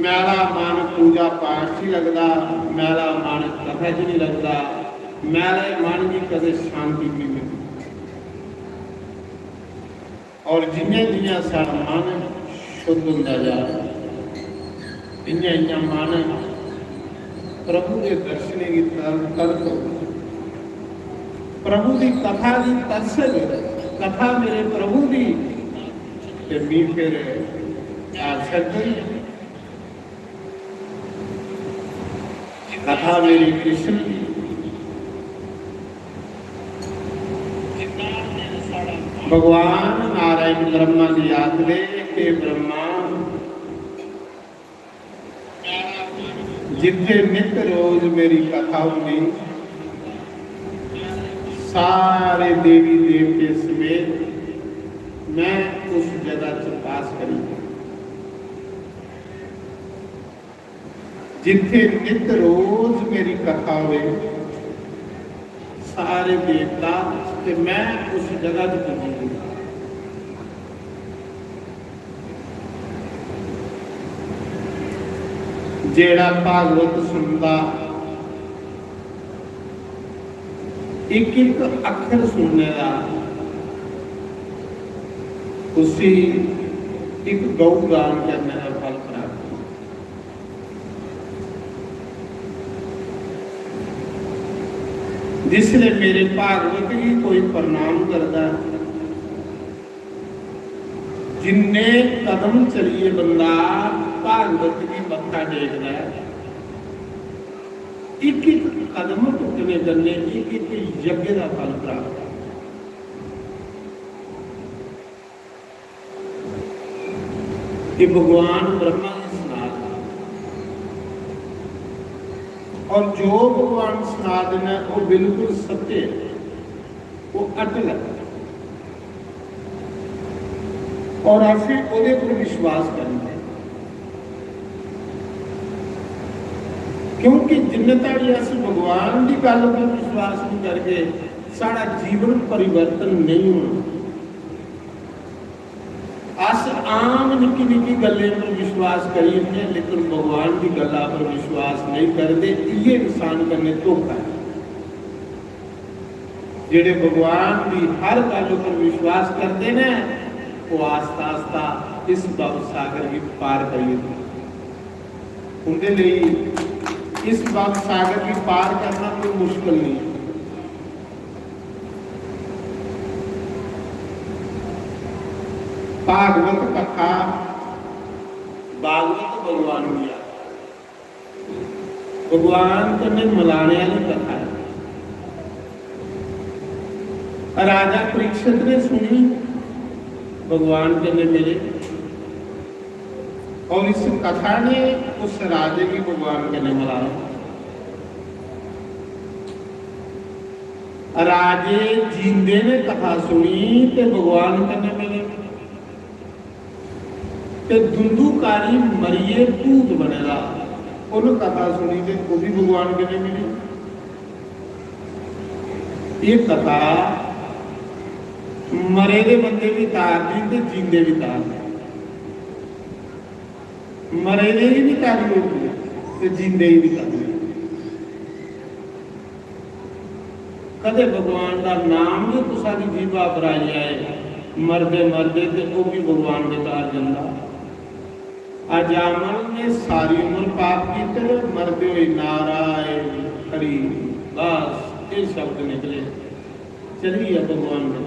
मैला मन पूजा पाठ च लगता, मैला मन कथा च नहीं लगता, मैले मन की कदे शांति नहीं मिलती। और जिन्हें जिन्हें साड़ा मन शुद्ध होता जा इन्हें मन प्रभु के दर्शन की तरफ प्रभु की कथा की तरसद कथा मेरे प्रभु की मी फिर कथा मेरी कृष्ण की। भगवान नारायण ब्रह्मा की आखदे के ब्रह्मा जिथे नित रोज मेरी कथा होगी सारे देवी देवते समेत मैं उस जगह च पास करी। जिथे नित रोज मेरी कथा हुए सारे देवता ते मैं उस जगह च पहुंची। जेड़ा भागवत सुनता एक एक अक्षर सुनने का उसी एक गौगान करने का फल प्राप्त। जिसने मेरे भागवत की कोई प्रणाम करता, जिन्ने कदम चलिए बंदा भागवत की मत्था टेकदा एक एक कदम टुकने करने एक एक यज्ञ का फल प्राप्त। ये भगवान ब्रह्मा की सनातन और जो भगवान सनातन है वो बिल्कुल सत्य है, वो अटल है और ऐसे ਉਹਦੇ पर विश्वास करना है। क्योंकि जिन्ने तक अस भगवान की गल पर विश्वास नहीं करके साड़ा जीवन परिवर्तन नहीं होना। अस आम निकी निकी गल्लें पर विश्वास करिए लेकिन भगवान की गल्ला पर विश्वास नहीं करते, ये इंसान करने धोखा है। जेड़े भगवान की हर गल पर विश्वास करते हैं वो आस्ता आस्ता इस भव सागर भी पार करिए। उनके लिए इस भव सागर भी पार करना कोई मुश्किल नहीं है। भागवत कथा भागवत भगवान की आ भगवान कन्ने मिलाने वाली कथा है। राजा परीक्षित ने सुनी, भगवान कन्ने मिले और इस कथा ने उस राजे की भगवान कन्ने मिलाया। राजे जींदे ने कथा सुनी ते भगवान कन्ने मिले ते दुंदुकारी मरिए भूत बनेगा उन कथा सुनी ते वो भी भगवान कन्ने मिली। ये कथा मरे दे बंदे भी तार दी ते जींदे भी तार दी, मरे दे भी तार दी ते जींदे भी तार दी। कदे भगवान का नाम जो तुसा दी जीवा बराई आए मरदे मरदे ते वो भी भगवान के तार जाता। अजामल ने सारी उम्र पाप कीते, मरदे हुए नारायण हरि बस ये शब्द निकले, चली है भगवान के।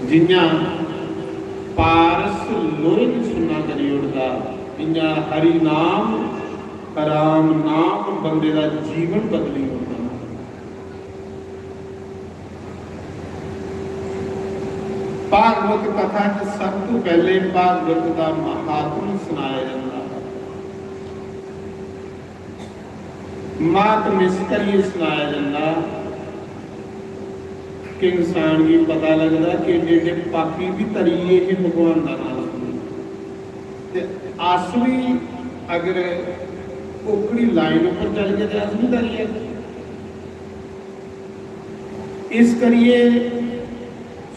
जिन्या पारस लोहे की सुना करी उड़ता, इन्या हरि नाम राम नाम बंदे का जीवन बदली होता। भागवत कथा च सब तो पहले भागवत का महात्म सुनाया जाता, महात्म इस करिए सुनाया जाता कि इंसान की पता लगता कि जेडे पापी भी तरीए ही भगवान का नाम सुनते। असली अगर ओकड़ी लाइन ऊपर चल गए तो असली तरीए। इस करिए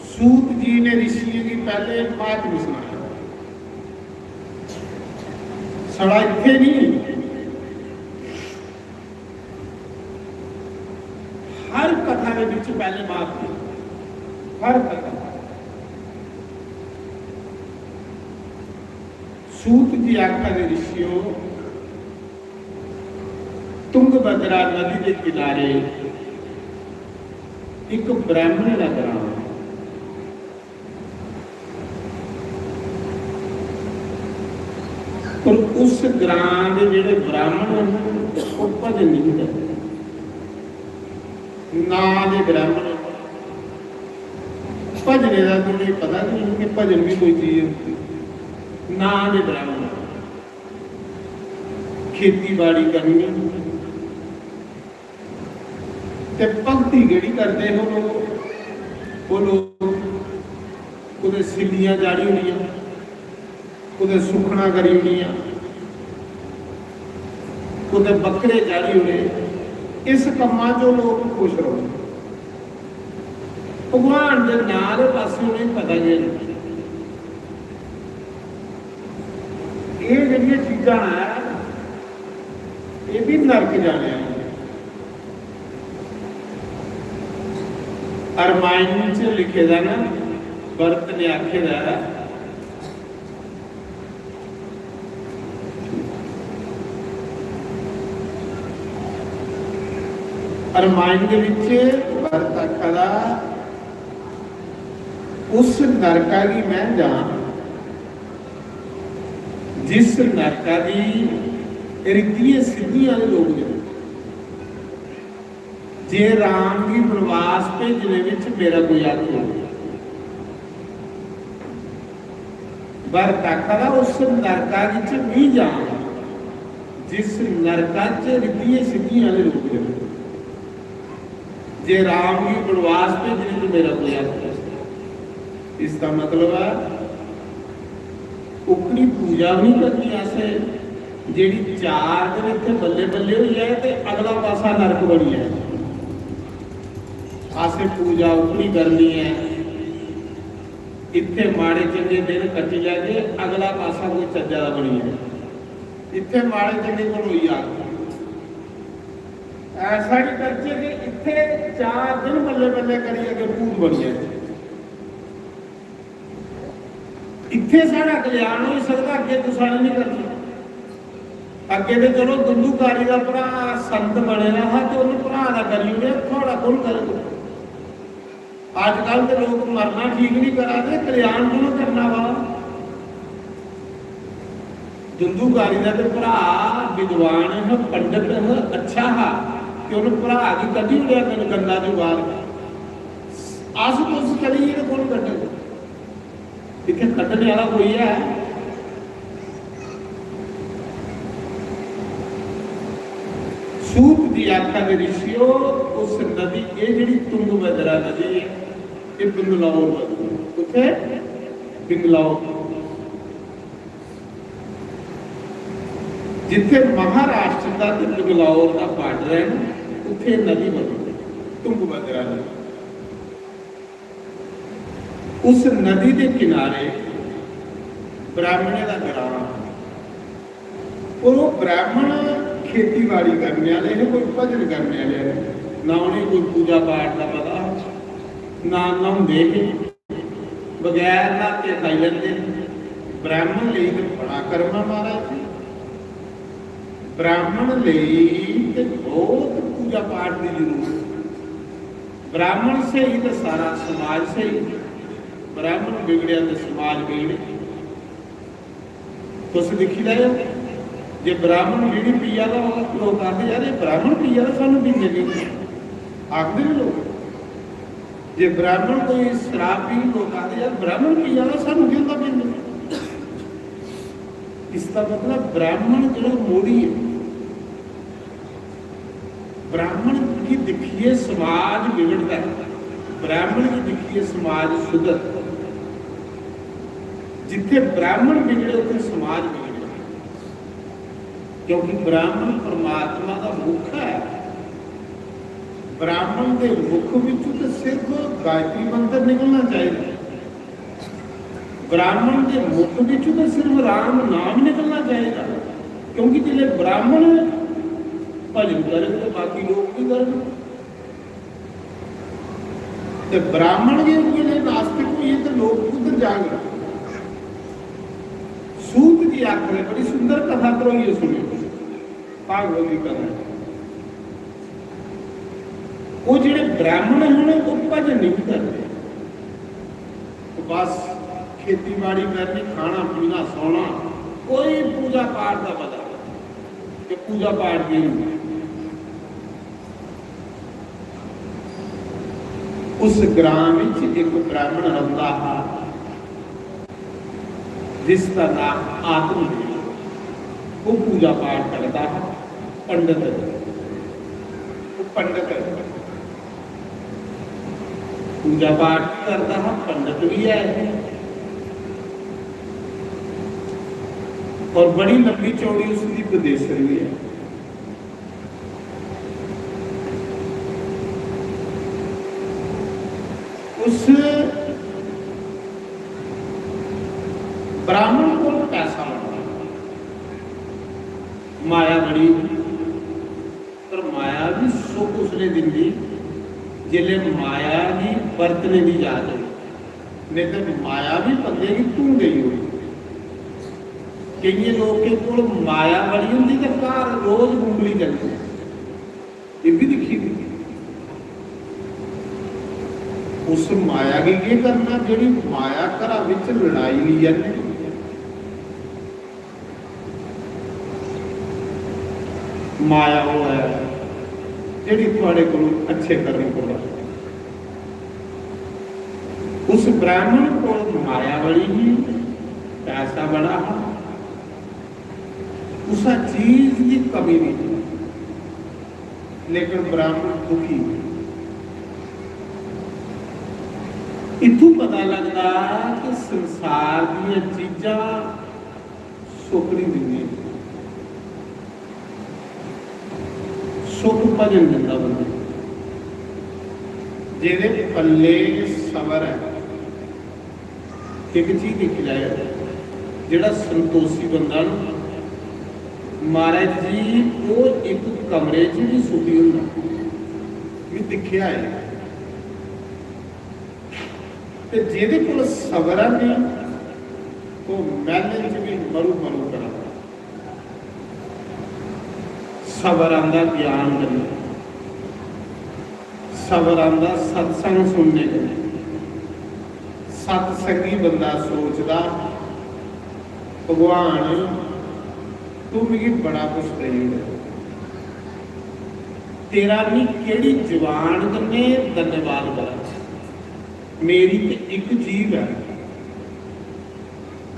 सूत जी ने ऋषि की पहले महात्म सुनाया। सड़ा इत्थे नहीं, हर कथा के बीच पहले महात्म, हर कथा। सूत जी आखा दे ऋषियों, तुंगभद्रा नदी के किनारे एक ब्राह्मण का ग्राम, और उस ग्राम के जेडे ब्राह्मण वो भजन नहीं करते। ना दे ब्राह्मण भजने का तो नहीं पता नहीं कि भजन भी कोई चीज होती। ना दे ब्राह्मण खेती बाड़ी करनी ते भगती केड़ी करते हो वो लोग कुदे सिल्लियां जाड़ी होनी, कुदे सुखना करी होनी, कुदे बकरे जाड़ी होने। इस कम्मा जो लोग खुश रहो, भगवान के नाम के पासे उन्हें पता नहीं। ये जड़ियां चीज़ां है ये भी नरक जाने। रामायण च लिखे दा ना, भरत ने आखे दा रामायण के विच भरत आखा उस नरका की मैं जान जिस नरका की रिद्धियां सिद्धियां लोग ने। जे राम की वनवास भेजने में मेरा कोई हथ हो, भरत आखा उस नरका नहीं जान जिस नरका च रिद्धियां सिद्धियां लोग ने। जे राम की वनवास भेजने तो मेरा कोई हथ नहीं। इसका मतलब है उकड़ी पूजा भी करनी ऐसे जेड़ी 4 दिन इतने बल्ले बल्ले हुई है तो अगला पासा नरक बनी है। आसे पूजा उकड़ी करनी है, इतने माड़े चंगे दिन कटी जाए, अगला पासा कोई चज्जा का बनी है। इतने माड़े चंगे को हुई आ ऐसा नहीं करते कि इतने 4 दिन बल्ले बल्ले करिए कि भूत बन जाए। इतने सारा कल्याण हो सकता, अगे तो सारा नहीं करना। अगे तो चलो दुंदुकारी का भरा संत बने रहा तो उन्हें भरा का करी थोड़ा कौन कर आजकल तो लोग मरना ठीक नहीं करा दे, कल्याण क्यों करना वा। दुंदूकारी का तो भरा विद्वान है, पंडित है, अच्छा है कि उन्हें भरा की कभी उड़िया तेन गंदा जुगाड़ आस पास चली तो कौन कटे इतने कटने वाला कोई है। सूत की आख्या के ऋषियों उस नदी ये जी तुंगभद्रा नदी है, ये बिंगलौर उसे बिंगलौर जिथे महाराष्ट्र का बिंगलौर का बार्डर है उथे नदी बनी तुंगभद्रा नदी। उस नदी के किनारे ब्राह्मणे का ग्राम और वो ब्राह्मण खेतीबाड़ी करने वाले हैं, कोई भजन करने वाले हैं, ना उन्हें कोई पूजा पाठ का पता ना नहाते ही बगैर नहाते खाई लेंदे। ब्राह्मण लिए तो बड़ा कर्मा महाराज जी, ब्राह्मण लिए तो बहुत पूजा पाठ की जरूरत। ब्राह्मण से ही तो सारा समाज से ही, ब्राह्मण बिगड़िया तो समाज बिगड़े। तुम देखी रहे हो जे ब्राह्मण बीड़ी पीया तो लोग आते यार ये ब्राह्मण पीया तो सानू पीने चाहिए आखते भी लोग। जे ब्राह्मण कोई शराब पी लोग आते यार ब्राह्मण पीया तो सानू क्यों पीने। इसका मतलब ब्राह्मण जो मोड़ी है, ब्राह्मण की दिखिए समाज बिगड़ता है, ब्राह्मण की दिखिए समाज सुधर। जिथे ब्राह्मण बिगड़े उसे समाज बिगड़े, क्योंकि ब्राह्मण परमात्मा का मुख है। ब्राह्मण के मुख विचों तो सिर्फ गायत्री मंत्र निकलना चाहिए, ब्राह्मण के मुख विचों तो सिर्फ राम नाम निकलना चाहिए। क्योंकि जिले ब्राह्मण भजन करें तो बाकी लोग भी करें। तो ब्राह्मण के लिए नास्तिक हुई तो लोग उधर जाग रहे। सूत की आखिर बड़ी सुंदर कथा करो, ये सुनिए भागवत की कथा। वो ਜਿਹੜੇ ब्राह्मण हैं वो भजन नहीं करते, तो बस खेतीबाड़ी करनी, खाना पीना सोना, कोई पूजा पाठ का पता कि पूजा पाठ की नहीं। उस ग्राम में एक ब्राह्मण रहता है जिसका नाम आत्मदेव। वो पूजा पाठ करता है, पंडित है, वो पंडित है, पूजा पाठ करता है, पंडित भी है और बड़ी लंबी चौड़ी उसकी उपदेशर भी है। उस ब्राह्मण को पैसा लगता, माया बड़ी, पर माया भी सुख उसने दिन दी जिले माया की बरतने की याद है। नहीं तो माया भी बंदे की तू गई हुई। कई लोग के कोल माया बड़ी होंगी तो घर रोज उंगली चलती, ये भी दिखी थी। उस माया की ये करना जी माया घर विच लड़ाई ली जाती। माया वो है जी थोड़े को अच्छे करने को। उस ब्राह्मण को माया बड़ी ही, पैसा बड़ा है, उस चीज की कमी नहीं, लेकिन ब्राह्मण दुखी। इतू पता लगता कि संसार दी चीजा सुख नहीं दिंदी। सुख भजन दिता बंदे जेदे पल्ले सबर है। एक चीज देखी जाए, जेड़ा संतोषी बंदा महाराज जी वो एक कमरे च भी सुखी होंदा भी दिखिया है। ते जेदे कोल सबर है तो महल च भी मरू मरू करा। सबर आंदा ज्ञान करना, ਸਬਰ ਆਂਦਾ ਸਤਸੰਗ ਸੁਣਨੇ ਕੇ। ਸਤਸੰਗੀ ਬੰਦਾ ਸੋਚਦਾ ਭਗਵਾਨ ਤੂੰ ਮੈਨੂੰ ਬੜਾ ਕੁਛ ਦੇਈਂ, ਤੇਰਾ ਵੀ ਕਿਹੜੀ ਜਵਾਨ ਕਨੇ ਧੰਨਵਾਦ ਕਰਾਂ। ਮੇਰੀ ਤੇ ਇੱਕ ਜੀਵ ਹੈ,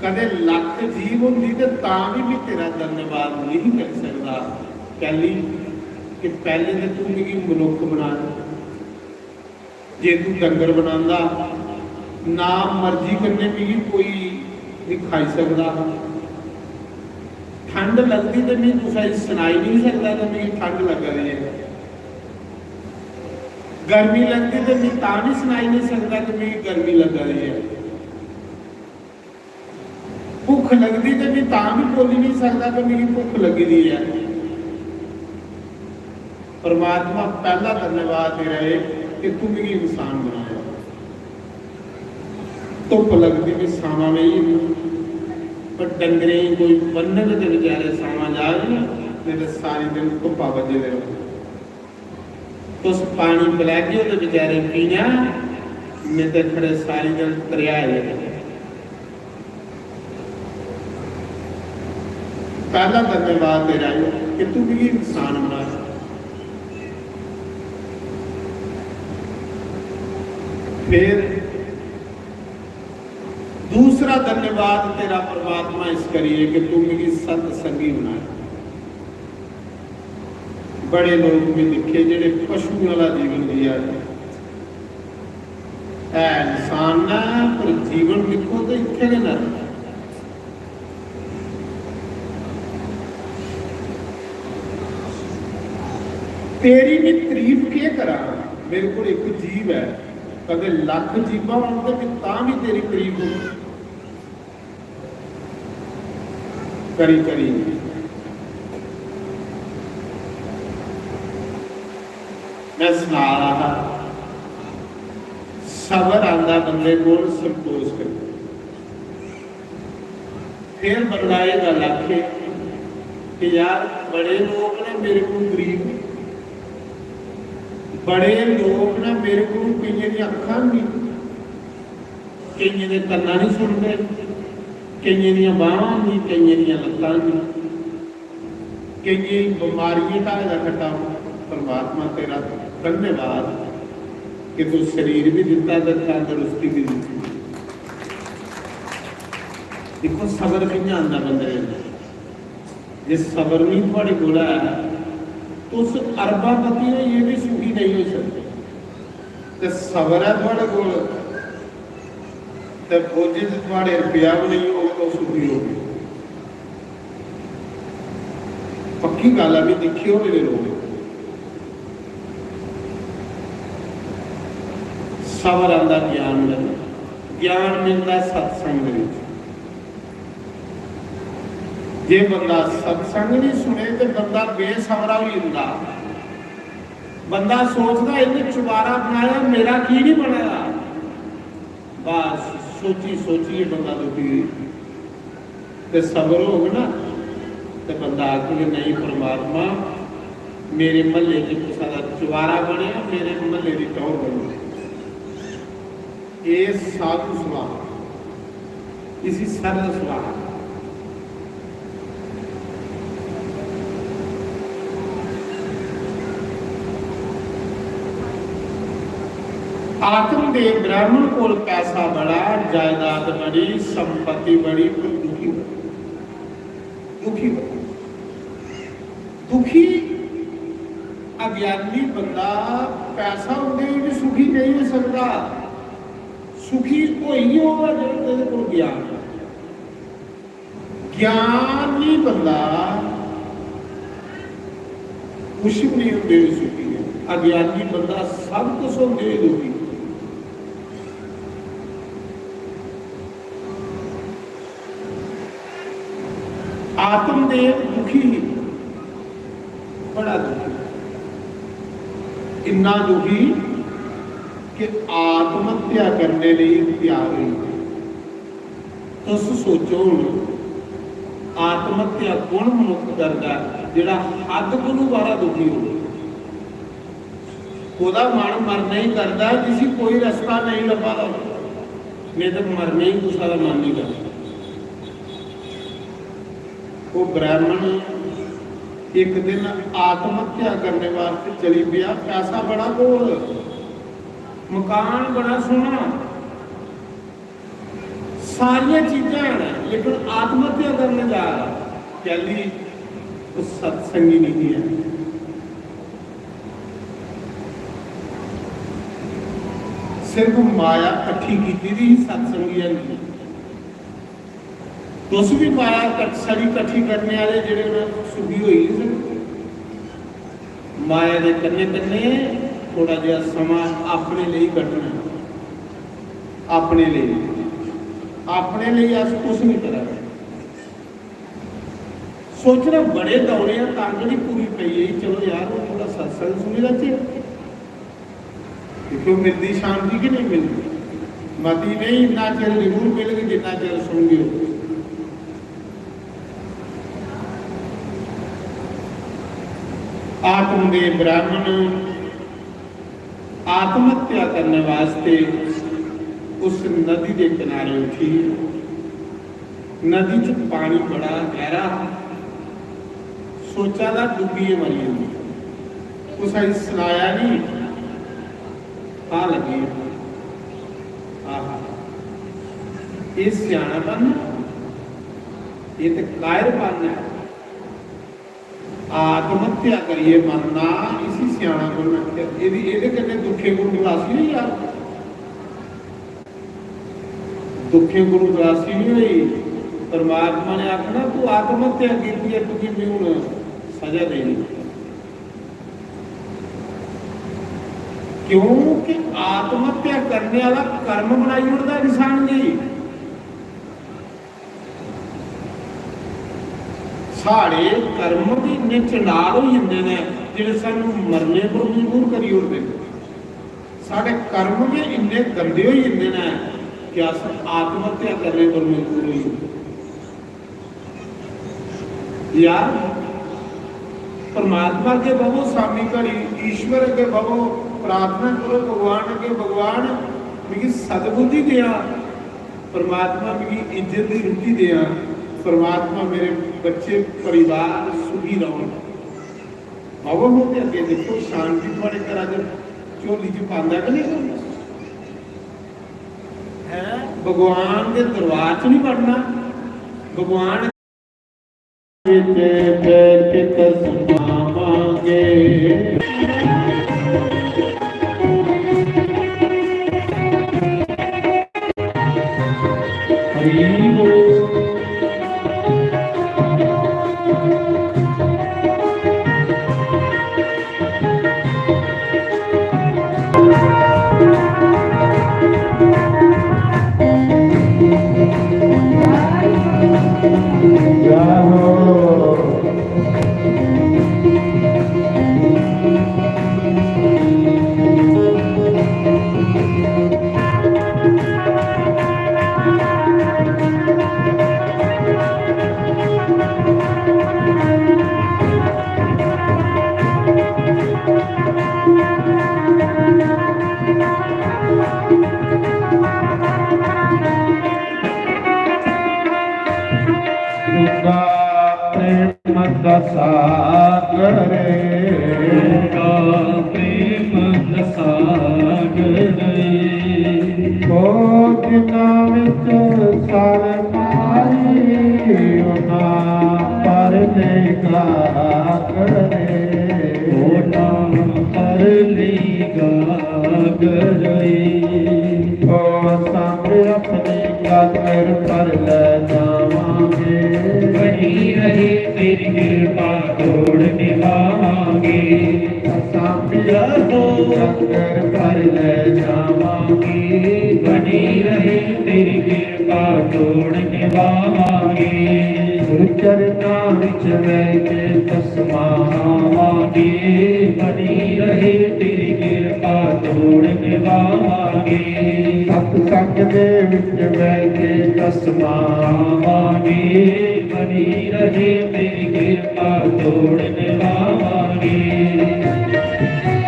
ਕਦੇ ਲੱਖ ਜੀਵ ਹੁੰਦੀ ਤੇ ਤਾਂ ਵੀ ਤੇਰਾ ਧੰਨਵਾਦ ਨਹੀਂ ਕਰ ਸਕਦਾ। ਪਹਿਲੀ ਕਿ ਪਹਿਲੇ ਤੇ ਤੂੰ ਮੈਨੂੰ ਮਨੁੱਖ ਬਣਾ, ਜੇ ਤੂੰ ਡੰਗਰ ਬਣਾਉਂਦਾ ਨਾ ਮਰਜ਼ੀ ਕਰਨੇ ਵੀ ਕੋਈ ਨਹੀਂ ਖਾਈ ਸਕਦਾ। ਠੰਡ ਲੱਗਦੀ ਤੇ ਮੈਨੂੰ ਤੁਸੀਂ ਸੁਣਾਈ ਨਹੀਂ ਸਕਦਾ ਕਿ ਮੈਨੂੰ ਠੰਡ ਲੱਗ ਰਹੀ ਹੈ। गर्मी लगती तो मैं ता भी सुनाई नहीं सकता कि मेरी गर्मी लग रही है। भुख लगती तो मैं ता भी बोल नहीं सकता कि मेरी भुख लगी रही है। परमात्मा पहला धन्यवाद दे रहे कि तू मेरी इंसान बनाया। धुप लगती भी सावा में ही, पर डंगरे कोई बन्नन के बेचारे सावा जाए तो सारी दिन धुप्पा बजे रहे। तो उस पानी पिला के तो बेचारे पीना नहीं तो खड़े सारी दिन दरिया पहला धन्यवाद दे रहा है कि तू भी इंसान बना। फिर दूसरा धन्यवाद तेरा परमात्मा इस करिए कि तू मेरी सत्संगी बना। बड़े लोग भी दिखे जेडे पशु वाला जीवन जिया है इंसान ना, पर जीवन लिखो तो इतने न। तेरी भी तारीफ क्या करा, मेरे को एक जीव है, कदे लख जीवा होते भी तेरी तारीफ करी करी। मैं सुना रहा सबर आंदा बंदे को संतोष कर। फिर बंदा ये गल आखे कि यार बड़े लोग ने मेरे को गरीब, बड़े लोग ने मेरे को कई दी अखा नहीं, कई दे कन्ना नहीं सुनते, कई दियां बाहां नहीं, कई दियां लत्तां नहीं, कई बीमारियां का खट्टा। परमात्मा तेरा धन्यवाद कि तू शरीर भी दिता तो तंदुरुस्ती भी दी। देखो सबर कि'यां आंदा बंदे जे सबर नहीं थोड़े कोल है तो उस अरबापति ने ये भी सुखी नहीं हो सकते। तो सबर है थोड़े कोल तो बोझे थोड़े रुपया भी नहीं होगा तो सुखी होगी। पक्की गल है भी देखियो मेरे लोग सबर आंदा ज्ञान मिलता, ज्ञान मिलता सत्संग में। जे बंदा सत्संग नहीं सुने तो बंदा बेसबरा भी होंदा। बंदा सोचता इन्हें चुबारा बनाया मेरा की नहीं बनाया, बस सोची सोची बंदा दुखी। तो सबर होगा ना तो बंदा आखे नहीं परमात्मा मेरे महल्ले की किसी का चुबारा बने, मेरे महल्ले की टौर बने। ये साधु स्वाह इसी सरल स्वाह। आत्म दे ब्राह्मण को पैसा बड़ा, जायदाद बड़ी, संपत्ति बड़ी, पर दुखी दुखी दुखी अज्ञानी बंदा पैसा होंदे भी सुखी नहीं हो सकता। सुखी कोई होगा जो तेरे को ज्ञान, ज्ञानी बंदा कुछ भी नहीं होंदे सुखी है। अज्ञानी बंदा सब कुछ होंदे दुखी। आत्मदेव दुखी बड़ा दुखी, इन्ना दुखी कि आत्महत्या करने लिए तैयार हुई। तो सोचो आत्महत्या कौन मनुख करता जिहड़ा हद कोलों बारा दुखी हो। ਉਹਦਾ ਮਨ ਮਰਨਾ ਹੀ ਕਰਦਾ ਜਿਸ ਕੋਈ ਰਸਤਾ ਨਹੀਂ ਲੱਭਾ ਦਾ ਨਹੀਂ ਤਾਂ ਮਰਨਾ ਹੀ ਗੁੱਸਾ ਦਾ ਮਨ ਨਹੀਂ ਕਰਦਾ। ਉਹ ਬ੍ਰਾਹਮਣ ਇੱਕ ਦਿਨ ਆਤਮ ਹੱਤਿਆ ਕਰਨੇ ਵਾਸਤੇ ਚਲੀ ਪਿਆ। ਪੈਸਾ ਬੜਾ ਕੋਲ, ਮਕਾਨ ਬੜਾ ਸੋਹਣਾ, ਸਾਰੀਆਂ ਚੀਜ਼ਾਂ ਹਨ, ਲੇਕਿਨ ਆਤਮ ਹੱਤਿਆ ਕਰਨੇ ਜਾ ਪਹਿਲੀ ਉਹ ਸਤਸੰਗੀ ਨਹੀਂ ਹੈ। ਸਿਰਫ ਮਾਇਆ ਇਕੱਠੀ ਕੀਤੀ ਦੀ ਸਤਸੰਗੀਆਂ ਨਹੀਂ। ਤੁਸੀਂ ਵੀ ਮਾਇਆ ਸਾਰੀ ਇਕੱਠੀ ਕਰਨੇ ਵਾਲੇ ਜਿਹੜੇ ਉਹਨਾਂ ਸੁਭੀ ਹੋਈ ਸੀ। ਮਾਇਆ ਦੇ ਕੰਨੇ ਕੰਨੇ ਥੋੜਾ ਜਿਹਾ ਸਮਾਂ ਆਪਣੇ ਲਈ ਕੱਢਣਾ, ਆਪਣੇ ਲਈ ਅਸ ਕੁਛ ਨਹੀਂ ਕਰਾਂਗੇ। ਸੋਚਣਾ ਬੜੇ ਦੌੜੇ ਆ ਤੰਗ ਨਹੀਂ ਪੂਰੀ ਪਈ ਹੈ, ਚਲੋ ਯਾਰ ਉਹ ਥੋੜਾ ਸਤਸੰਗ ਸੁਣੀ ਜਾਂਦੇ ਕਿਉਂ ਮਿਲਦੀ ਸ਼ਾਂਤੀ ਕਿ ਨਹੀਂ ਮਿਲਦੀ। ਮਤੀ ਨਹੀਂ ਇੰਨਾ ਚਿਰ ਜ਼ਰੂਰ ਮਿਲ ਗਈ ਜਿੰਨਾ ਚਿਰ ਸੁਣ ਗਏ। ਆਤਮ ਦੇ ਬ੍ਰਾਹਮਣ ਆਤਮ ਹੱਤਿਆ ਕਰਨ ਵਾਸਤੇ ਉਸ ਨਦੀ ਦੇ ਕਿਨਾਰੇ ਉੱਠੀ। ਨਦੀ 'ਚ ਪਾਣੀ ਬੜਾ ਗਹਿਰਾ, ਸੋਚਾ ਦਾ ਡੁੱਬੀਏ ਮਰੀ ਜਾਂਦੀ। ਉਸ ਆਈ ਸੁਣਾਇਆ ਨਹੀਂ ਆ ਲੱਗੀ ਆਹ ਇਹ ਸਿਆਣਾਪਨ, ਇਹ ਤੇ ਕਾਇਰਪਨ ਹੈ। ਆਤਮ ਹੱਤਿਆ ਕਰੀਏ ਮਰਨਾ ਇसी ਸਿਆਣਾਪਨ। ਇਹਦੇ ਕੰਨੇ ਦੁੱਖੇ ਗੁਰੂ ਗਲਾਸੀ ਨਹੀਂ ਯਾਰ, ਦੁੱਖੇ ਗੁਰੂ ਗਲਾਸੀ ਨਹੀਂ ਹੋਈ। परमात्मा ने आखना तू आत्महत्या की है, तुझे मैं सजा देनी। क्योंकि आत्महत्या करने वाला कर्म बनाई उड़ता इंसान जी। साढ़े कर्म भी इन्ने चंडाल हो जाते हैं जिहड़े सानू मरने पर मजबूर करी उड़ते। साढ़े कर्म भी इन्ने गंदे हो जाते हैं कि अस आत्महत्या करने पर मजबूर हो जाते। यार परमात्मा के बवो स्वामी करी, ईश्वर के बवो प्रार्थना करो भगवान के, भगवान मेरी सदबुद्धि दिया, परमात्मा मेरी इज्जत की रुचि दिया, परमात्मा मेरे बच्चे परिवार सुखी रहो। बवो होते अगे देखो शांति थोड़े करा जब झोली च पांदा कि नहीं है। भगवान के दरबार च नहीं बढ़ना, भगवान तस्मावांगे हरि बोल।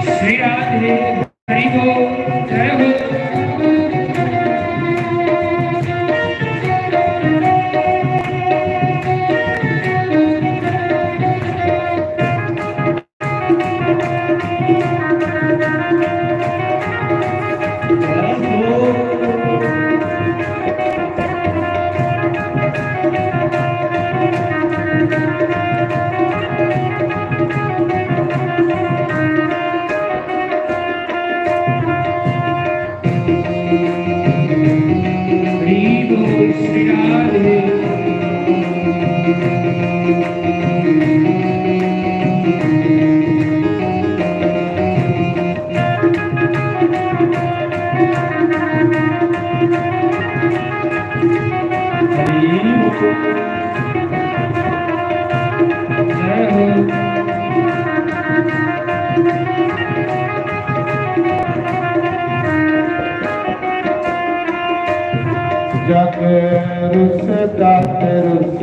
श्री राधे ਰੁੱਸਦਾ ਤੇ ਰੁੱਸ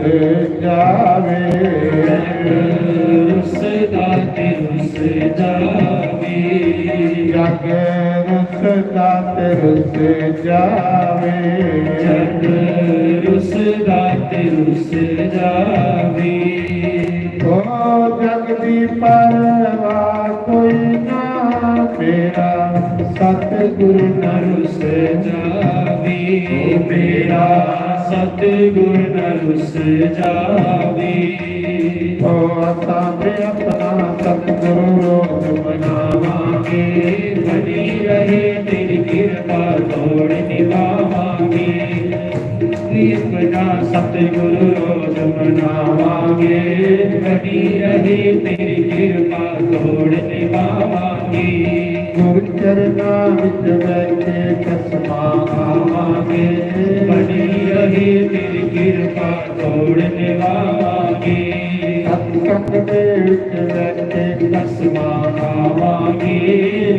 ਜਾਵੇ, ਰੁੱਸਦਾ ਤੇ ਰੁੱਸ ਜਾਵੇ, ਜਗ ਰੁੱਸਦਾ ਤੇ ਰੁੱਸ ਜਾਵੇ, ਜਗ ਰੁੱਸਦਾ ਤੇ ਰੁੱਸ ਜਾਵੇ। ਓ ਜਗ ਦੀ ਪਰਵਾਹ ਕੋਈ ਨਾ, ਮੇਰਾ ਸਤਿਗੁਰ ਨਾ ਰੁੱਸ ਜਾਵੇ, ਮੇਰਾ ਸਤਿਗੁਰ ਨਾ ਰੁੱਸ ਜਾਵੇ। ਓ ਅਸਾਂ ਆਪਣਾ ਸਤਿਗੁਰੂ ਰੋਜ਼ ਮਨਾਵਾਂਗੇ, ਬਣੀ ਰਹੇ ਤੇਰੀ ਕਿਰਪਾ ਤੋੜ ਨਿਭਾਵਾਂਗੇ। ਆਪਣਾ ਸਤਿਗੁਰੂ ਰੋਜ਼ ਮਨਾਵਾਂਗੇ, ਬਣੀ ਰਹੇ ਤੇਰੀ ਕਿਰਪਾ ਤੋੜ ਨਿਭਾਵਾਂਗੇ। ਗੁਰ ਚਰਨਾਂ ਵਿੱਚ ਬੈਠੇ ਕਸਮਾਂ ਖਾਵਾਂਗੇ, ਬਣੀ ਰਹੇ ਤੇਰੀ ਕਿਰਪਾ ਤੋੜ ਨਿਭਾਵਾਂਗੇ। ਸਤਸੰਗ ਦੇ ਵਿੱਚ ਬੈਠੇ ਕਸਮਾਂ ਖਾਵਾਂਗੇ,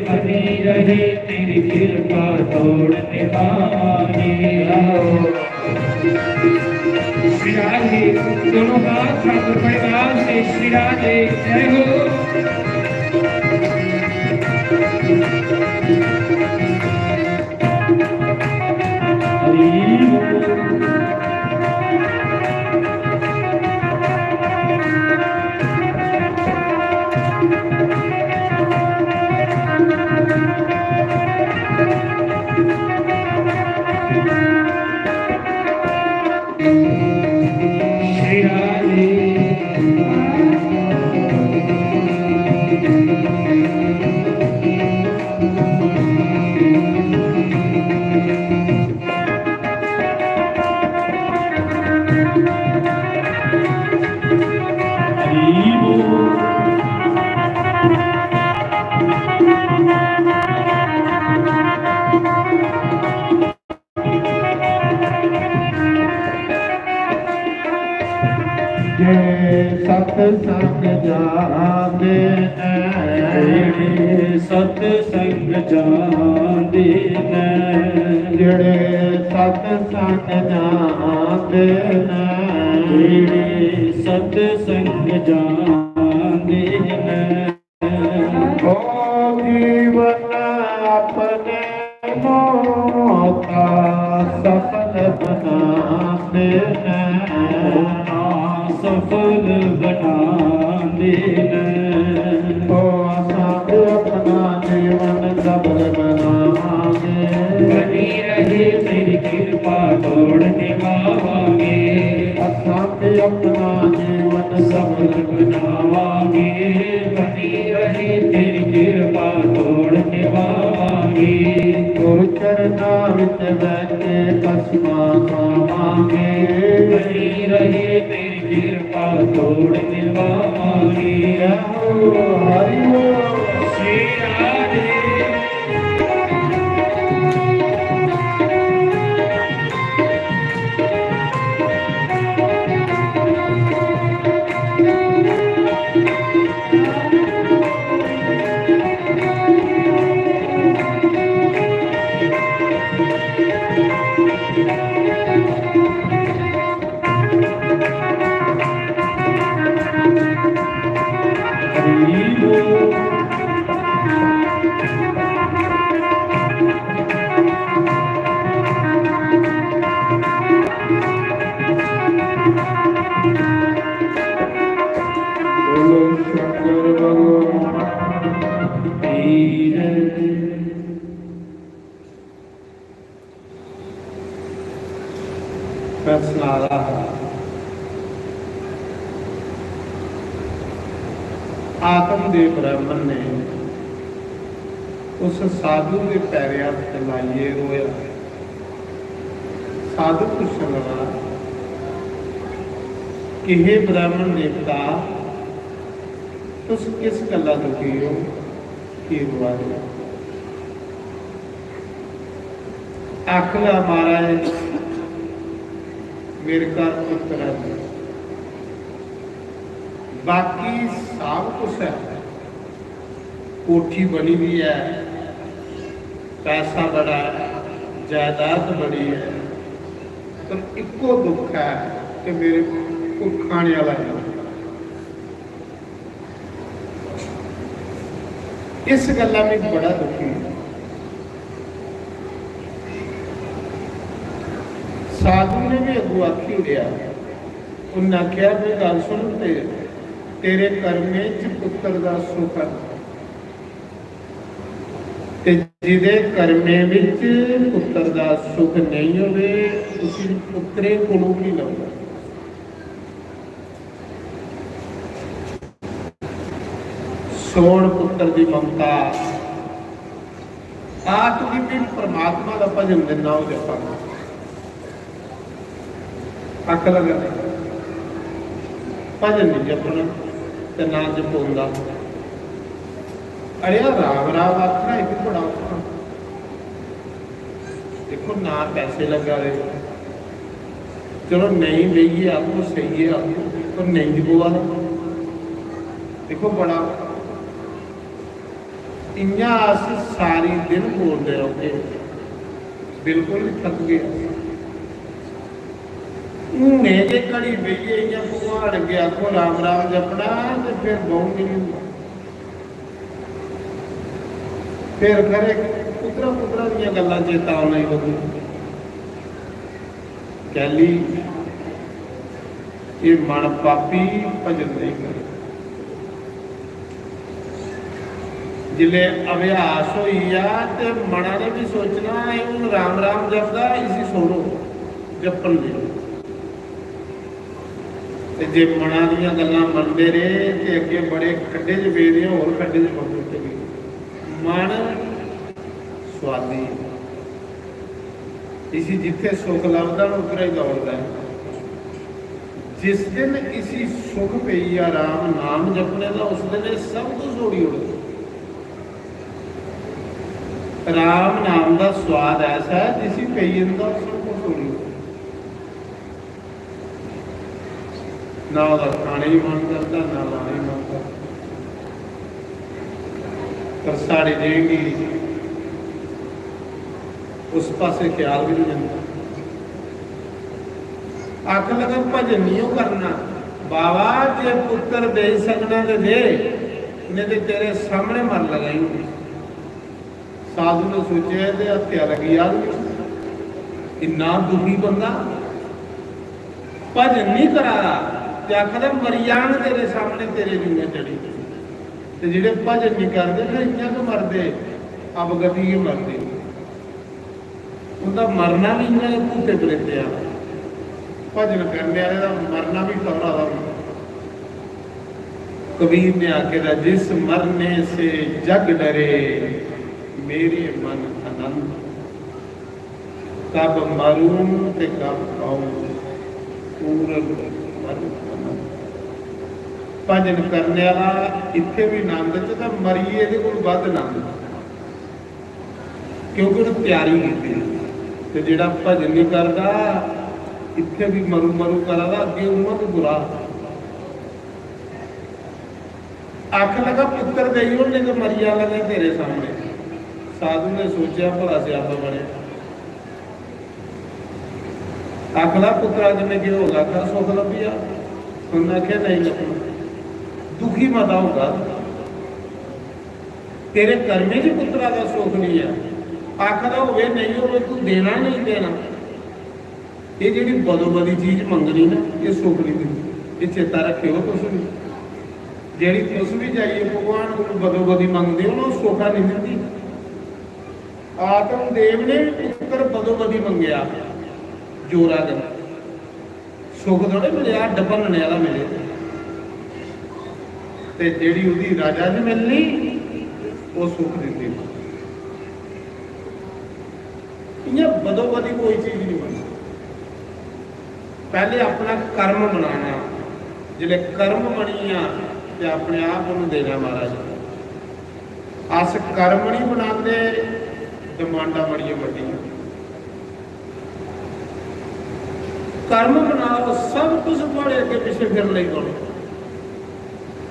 ਬਣੀ ਰਹੇ ਤੇਰੀ ਕਿਰਪਾ ਤੋੜ ਨਿਭਾਵਾਂਗੇ। श्री राधे, दोनों हाथ ठाकुर परिवार से श्री राधे जय हो। हरि बोल। श्री राधे हरि बोल। ਜੇ ਸਤਸੰਗ ਜਾਣਦੇ ਜਿਹੜੇ ਸਤਸੰਗ ਜਾਣਦੇ ਨੇ, ਜਿਹੜੇ ਸਤਸੰਗ ਜਾਣਦੇ ਜਿਹੜੇ ਸਤਸੰਗ ਜਾਣਦੇ ਨੇ, ਓ ਜੀਵਨ ਆਪਣੇ ਮੋਤਾ ਸਫਲ ਬਣਾਉਂਦੇ ਨੇ, ਸਫਲ ਬਣਾਉਂਦੇ ਨੇ। ਓ ਅਸਾਂ ਆਪਣਾ ਜੀਵਨ ਸਫਲ ਬਣਾਵਾਂਗੇ, ਬਣੀ ਰਹੇ ਤੇਰੀ ਕਿਰਪਾ ਤੋੜ ਨਿਭਾਵਾਂਗੇ। ਅਸਾਂ ਆਪਣਾ ਜੀਵਨ ਸਫਲ ਬਣਾਵਾਂਗੇ, ਬਣੀ ਰਹੇ ਤੇਰੀ ਕਿਰਪਾ ਤੋੜ ਨਿਭਾਵਾਂਗੇ। ਗੁਰ ਚਰਨਾਂ ਵਿੱਚ ਬੈਠੇ ਕਸਮਾਂ ਖਾਵਾਂਗੇ, ਬਣੀ ਰਹੇ ਤੇਰੀ ਕਿਰਪਾ ਤੋੜ ਨਿਭਾਵਾਂਗੇ। ਹਰਿ ਬੋਲ। श्री राधे हरि बोल। ਬੋਲੋ ਸ਼ੰਕਰ ਭਗਵਾਨ की जय। ਫੈਸਲਾ ਰਹਾ ਆਤਮ ਦੇ ਬ੍ਰਹਮਣ ਨੇ ਉਸ ਸਾਧੂ ਦੇ ਪੈਰਿਆਂ ਤੇ ਲਾਈਏ ਰੋਇਆ। ਸਾਧੂ ਪੁੱਛਣ ਲੱਗਾ ਕਿ हे ਬ੍ਰਾਹਮਣ ਦੇਵਤਾ, ਤੁਸੀਂ ਕਿਸ ਗੱਲਾਂ ਦੁਖੀ ਹੋ, ਕੀ ਰੋਆ ਹੋ? ਆਖਲਾ ਮਹਾਰਾਜ, ਮੇਰੇ ਘਰ ਪੁੱਤਰ ਹੈ, ਬਾਕੀ ਸਭ ਕੁਛ ਹੈ, ਕੋਠੀ बनी हुई है, पैसा बड़ा है, जायदाद बड़ी है, ਪੁੱਤਰ ਇੱਕੋ ਦੁੱਖ ਹੈ ਕਿ ਮੇਰੇ ਕੋਈ ਖਾਣੇ ਵਾਲਾ ਨਹੀਂ। ਇਸ ਗੱਲਾਂ ਵਿੱਚ ਬੜਾ ਦੁਖੀ ਹੈ। ਸਾਧੂ ਨੇ ਵੀ ਅੱਗੋਂ ਆਖੀ ਰਿਹਾ, ਉਹਨਾਂ ਆਖਿਆ ਵੀ ਗੱਲ ਸੁਣ, ਤੇਰੇ ਕਰਮੇ ਚ ਪੁੱਤਰ ਦਾ ਸੁਖ ਹੈ ਤੇ ਜਿਹਦੇ ਕਰਮੇ ਵਿੱਚ ਪੁੱਤਰ ਦਾ ਸੁਖ ਨਹੀਂ ਹੋਵੇ ਤੁਸੀਂ ਪੁੱਤਰੇ ਕੋਲੋਂ ਨਹੀਂ ਲਓਗੇ। ਸੋੜ ਪੁੱਤਰ ਦੀ ਮਮਤਾ ਆਤਮੀ ਵੀ ਪਰਮਾਤਮਾ ਦਾ ਭਜਨ ਦੇ ਨਾਮ ਜਪਾਂਗੇ। ਅੱਖ ਲਗਾ ਭਜਨ ਨਹੀਂ ਜਪਣਾ ਤੇ ਨਾ ਜਪਉਂਦਾ। ਅੜਿਆ ਰਾਮ ਰਾਮ ਆਖਣਾ ਇਹ ਵੀ ਬੜਾ ਔਖਾ। ਦੇਖੋ ਨਾ ਪੈਸੇ ਲਗਾ ਰਹੇ, ਚਲੋ ਨਹੀਂ ਲਈਏ ਆਪੋ ਸਹੀ ਹੈ ਆਪੋ, ਪਰ ਨਹੀਂ ਜਪਵਾ ਦੇਖੋ ਬੜਾ ਇੰਨਾ ਅਸੀਂ ਸਾਰੀ ਦਿਨ ਬੋਲਦੇ ਰਹੋਗੇ, ਬਿਲਕੁਲ ਨਹੀਂ ਥੱਕ ਗਏ। ਉਹਨੇ ਜੇ ਕੜੀ ਬਈਏ ਜਾਂ ਭਗਵਾਨ ਅੱਗੇ ਆਖੋ ਰਾਮ ਰਾਮ ਜਪਣਾ ਤੇ ਫਿਰ ਬਹੁਤ ਨਹੀਂ ਹੁੰਦਾ। ਫਿਰ ਖਰੇ ਪੁੱਤਰਾ ਦੀਆਂ ਗੱਲਾਂ ਚੇਤਾ ਆਉਣਾ ਹੀ ਹੋਊ। ਕਹਿਲੀ ਇਹ ਮਨ ਪਾਪੀ ਭਜਨ ਨਹੀਂ ਕਰੇ। ਜਿਲੇ ਅਭਿਆਸ ਹੋਈ ਆ ਤੇ ਮਨਾਂ ਨੇ ਵੀ ਸੋਚਣਾ ਇਹਨੂੰ ਰਾਮ ਰਾਮ ਜਪਦਾ ਇਸੀ ਸੁਣੋ ਜਪਣ ਦੇ। ਤੇ ਜੇ ਮਨਾਂ ਦੀਆਂ ਗੱਲਾਂ ਮੰਨਦੇ ਰਹੇ ਤੇ ਅੱਗੇ ਬੜੇ ਖੱਡੇ 'ਚ ਵੇਦੇ ਹੋਰ ਖੱਡੇ 'ਚ ਪਹੁੰਚਦੇ ਗਏ। ਮਨ ਸਵਾਦੀ ਇਸੀ ਜਿੱਥੇ ਸੁਖ ਲੱਭਦਾ ਉਤਰਾ ਹੀ ਦੌੜਦਾ ਹੈ। ਜਿਸ ਦਿਨ ਇਸੀ ਸੁਖ ਪਈ ਆ ਰਾਮ ਨਾਮ ਜਪਣੇ ਦਾ ਉਸ ਦਿਨ ਇਹ ਸਭ ਕੁਝ ਉੜੀ ਉੜਦਾ। ਰਾਮ ਨਾਮ ਦਾ ਸਵਾਦ ਐਸਾ ਹੈ ਜਿਸੀ ਪਈ ਜਾਂਦਾ ਸਭ ਕੁਝ ਉੜੀ ਨਾ ਉਹਦਾ ਖਾਣੇ ਹੀ ਮਨ ਕਰਦਾ ਨਾ ਲਾਣੇ ਹੀ ਮਨ ਕਰਦਾ। ਪਰ ਸਾਡੇ ਦੇਗੀ ਉਸ ਪਾਸੇ ਖਿਆਲ ਵੀ ਨਹੀਂ ਜਾਂਦਾ। ਅੱਖ ਲਗਾ ਭਜਨ ਨਹੀਂ ਉਹ ਕਰਨਾ। ਬਾਬਾ ਜੇ ਪੁੱਤਰ ਦੇ ਸਕਣਾ ਤੇ ਦੇ, ਨਹੀਂ ਤੇ ਤੇਰੇ ਸਾਹਮਣੇ ਮਰ ਲਗਾਈ। ਸਾਧੂ ਨੇ ਸੋਚਿਆ ਤੇ ਹੱਤਿਆ ਲੱਗੀ ਯਾਰ ਇੰਨਾ ਦੁਖੀ ਬੰਦਾ ਭਜਨ ਨਹੀਂ ਕਰਾ ਤੇ ਆਖਦਾ ਮਰੀ ਜਾਣ ਤੇਰੇ ਸਾਹਮਣੇ ਤੇਰੇ ਜੂਨੇ ਚੜੀ। ਤੇ ਜਿਹੜੇ ਭਜਨ ਨਹੀਂ ਕਰਦੇ ਫਿਰ ਇੰਨਾ ਕੁ ਮਰਦੇ ਅਵਗਤੀ ਹੀ ਮਰਦੇ। ਉਹਦਾ ਮਰਨਾ ਵੀ ਇਹਨਾਂ ਦੇ ਭੂਤੇ ਪ੍ਰੇਤੇ ਆ। ਭਜਨ ਕਰਨ ਵਾਲੇ ਦਾ ਮਰਨਾ ਵੀ ਟੌਰਾ ਦਾ। ਕਬੀਰ ਨੇ ਆਖਿਆ ਜਿਸ ਮਰਨੇ ਸੇ ਜਗ ਡਰੇ ਮੇਰੇ ਮਨ ਆਨੰਦ। ਕਬ ਮਰੂ ਤੇ ਕਬ ਆਉ ਪੂਰਨ ਮਨ ਆਨੰਦ। ਭਜਨ ਕਰਨ ਵਾਲਾ ਇੱਥੇ ਵੀ ਆਨੰਦ ਚ ਤਾਂ ਮਰੀਏ ਇਹਦੇ ਕੋਲ ਵੱਧ ਆਨੰਦ ਕਿਉਂਕਿ ਉਹਨੂੰ ਤਿਆਰੀ ਕੀਤੀ। ਤੇ ਜਿਹੜਾ ਭਜਨ ਨਹੀਂ ਕਰਦਾ ਇੱਥੇ ਵੀ ਮਰੂ ਕਰਦਾ ਅੱਗੇ ਉਹਨਾਂ ਨੂੰ ਬੁਰਾ। ਅੱਖ ਲਗਾ ਪੁੱਤਰ ਦੇਈ ਉਹਨੇ ਤੇ ਮਰੀਆ ਲਗਾ ਤੇਰੇ ਸਾਹਮਣੇ। ਸਾਧੂ ਨੇ ਸੋਚਿਆ ਭਲਾ ਸਿਆਪਾ ਬਣਿਆ। ਅੱਖ ਲਾ ਪੁੱਤਰਾ ਜਿਵੇਂ ਕਿ ਹੋਗਾ ਤਾਂ ਸੁਖ ਲੱਭਿਆ। ਉਹਨਾਂ ਆਖਿਆ ਨਹੀਂ ਲੱਭਣਾ, ਦੁਖੀ ਮਤਾ ਹੋਗਾ ਤੇਰੇ ਕਰਮੇ 'ਚ ਪੁੱਤਰਾ ਦਾ ਸੁਖ ਨਹੀਂ ਹੈ। ਆਖਦਾ ਹੋਵੇ ਨਹੀਂ ਹੋਵੇ ਤੂੰ ਦੇਣਾ ਨਹੀਂ ਦੇਣਾ। ਇਹ ਜਿਹੜੀ ਬਦੋ ਬਦੀ ਚੀਜ਼ ਮੰਗਣੀ ਨਾ ਇਹ ਸੁਖ ਨਹੀਂ ਦਿੰਦੀ। ਇਹ ਚੇਤਾ ਰੱਖਿਓ ਤੁਸੀਂ ਵੀ। ਜਿਹੜੀ ਤੁਸੀਂ ਵੀ ਜਾਈਏ ਭਗਵਾਨ ਨੂੰ ਬਦੋ ਬਦੀ ਮੰਗਦੇ ਹੋ ਉਹਨੂੰ ਸੁੱਖਾ ਨਹੀਂ ਦਿੰਦੀ। ਆਤਮ ਦੇਵ ਨੇ ਪੁੱਤਰ ਬਦੋ ਬਦੀ ਮੰਗਿਆ ਜੋਰਾ ਦੇ ਸੁਖ ਥੋੜੇ ਮਿਲਿਆ ਡੱਬਣ ਵਾਲਾ ਮਿਲੇ। ਤੇ ਜਿਹੜੀ ਉਹਦੀ ਰਾਜਾ ਨੇ ਮਿਲਣੀ ਉਹ ਸੁਖ ਦਿੰਦੀ। ਇਹ ਬਦੋ ਬਦੀ ਕੋਈ ਚੀਜ਼ ਨਹੀਂ ਬਣਦੀ। ਪਹਿਲੇ ਆਪਣਾ ਕਰਮ ਬਣਾਉਣਾ। ਜਿਹੜੇ ਕਰਮ ਬਣੀਆਂ ਤੇ ਆਪਣੇ ਆਪ ਉਹਨੂੰ ਦੇਣਾ ਮਹਾਰਾਜ। ਅਸ ਕਰਮ ਨਹੀਂ ਬਣਾਉਂਦੇ ਡਿਮਾਂਡਾਂ ਬੜੀਆਂ ਵੱਡੀਆਂ। ਕਰਮ ਬਣਾਓ ਸਭ ਕੁਝ ਤੁਹਾਡੇ ਅੱਗੇ ਪਿੱਛੇ ਫਿਰ ਲਈ ਕਰੋ।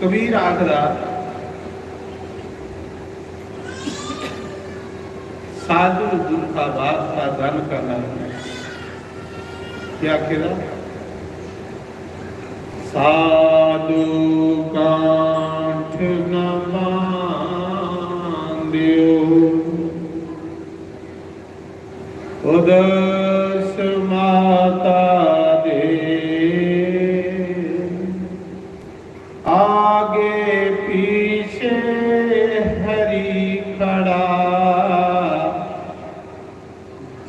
ਕਬੀਰ ਆਖਦਾ ਸਾਧੂ ਦੁੱਖਾ ਬਾਤ ਦਾ ਧਨ ਕਰਨਾ। क्या आखेगा? साधु कांठ न बांधियो उदस माता दे आगे पीछे हरि खड़ा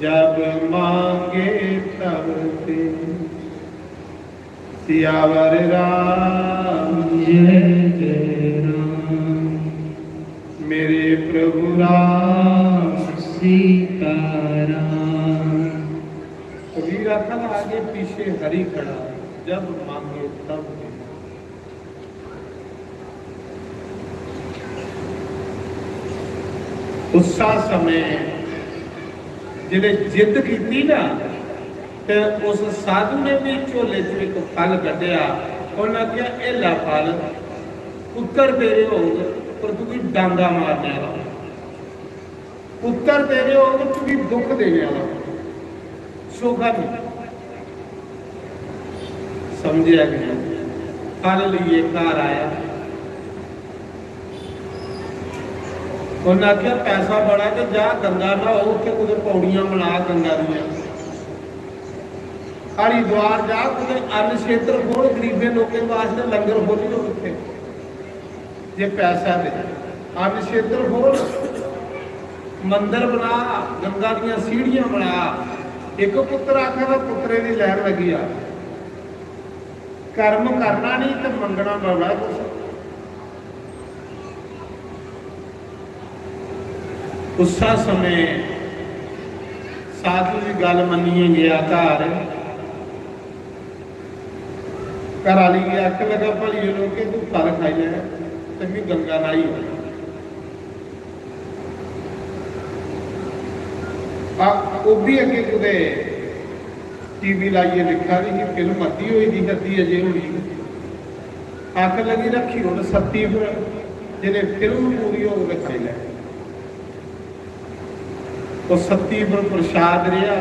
जब मांगे तब दे। सियावर राम जय जय राम। मेरे प्रभु राम सीताराम। कबीर आखा आगे पीछे हरि खड़ा जब मांगे तब दे। उसा समय जिन्हें जिद की ना ते उस साधु ने भी झोले च एक फल कढ़िया। उन्हें क्या ये ला फल पुत्र तेरे होगे पर तू भी डांगा मारने वाला, पुत्र तेरे होगे तू भी दुख देने वाला। सोखा नहीं समझिया गया। फल लिए घर आया, उन्हें आख्या पैसा बड़ा तो जा गंगा ना हो उत्थे कुछ पौड़ियां बना गंगा दियां, हरिद्वार जा कुछ अन्न क्षेत्र खोल गरीबे लोगों वास्ते लंगर खोलियो उत्थे जे पैसा दे। अन्न क्षेत्र खोल, मंदिर बना, गंगा दियां सीढ़ियां बना। एक पुत्र आखा पुत्रे की लहर लगी आ, कर्म करना नहीं तो मंगना बड़ा कुछ। उसा समय साधु की गल मनीए गया घर, घर वाली की आख लगा भली लोग के तू फल खाई ले तो भी गंगा नाई हो। वो भी अगे कुदे टीवी लाइए लिखा भी कि फिल्म अद्धी हुई थी अद्धी अजे हुई। आख लगी रखी हूँ सत्ती जिन्हें फिल्म पूरी हो गई खाई ले। तो सत्ती पर प्रसाद रहा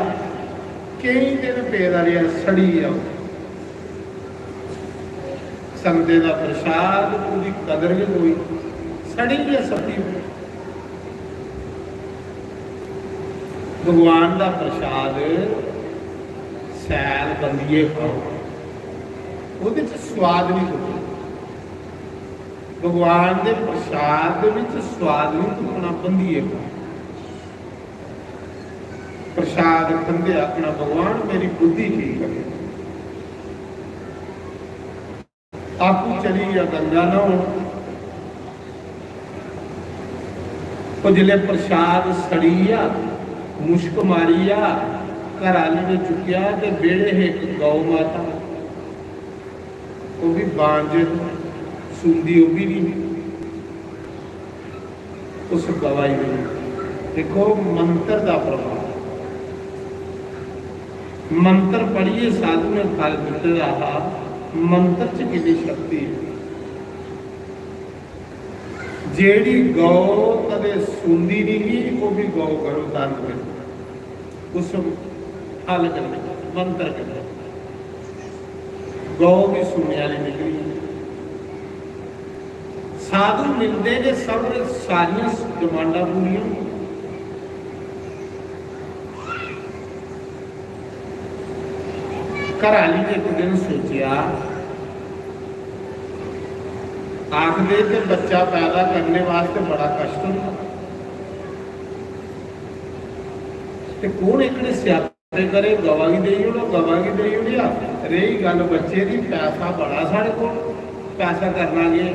कई दिन पेदा रहा सड़ी जाओ। संगते का प्रसाद पूरी कदर नहीं हुई, सड़ी गया सत्ती पर। भगवान का प्रसाद सैल बंदिए खाओ, वो स्वाद नहीं होता। भगवान के प्रसाद स्वाद नहीं तुकना, बंदिए खाओ। प्रसाद खंदे अपना भगवान मेरी बुद्धि ठीक करे। आपू चली या गंगा ना हो तो जिले प्रसाद सड़िया मुश्क मारिया घर आली ने चुकिया तो बेड़े एक गौ माता वो भी बांझ सुंदी वो भी नहीं उस गवाई में। देखो मंत्र का प्रभाव, मंत्र पढ़िए साधु ने फल दिते रहा। मंत्र च कितनी शक्ति है। जेड़ी गौ कदे सुंदी नहीं वो भी गौ करो दान में उस फल करने मंत्र करने गौ भी सुनने वाली निकली। साधु मिलते ने सब सारिया डिमांडा पूरी। घराली ने एक दिन सोचा आखदे कि बच्चा पैदा करने वास्ते बड़ा कष्ट होता, कौन एक स्यापे करे गवा की दे गवा की दे लिया। रही गल बच्चे की पैसा बड़ा साढ़े को पैसा करना गए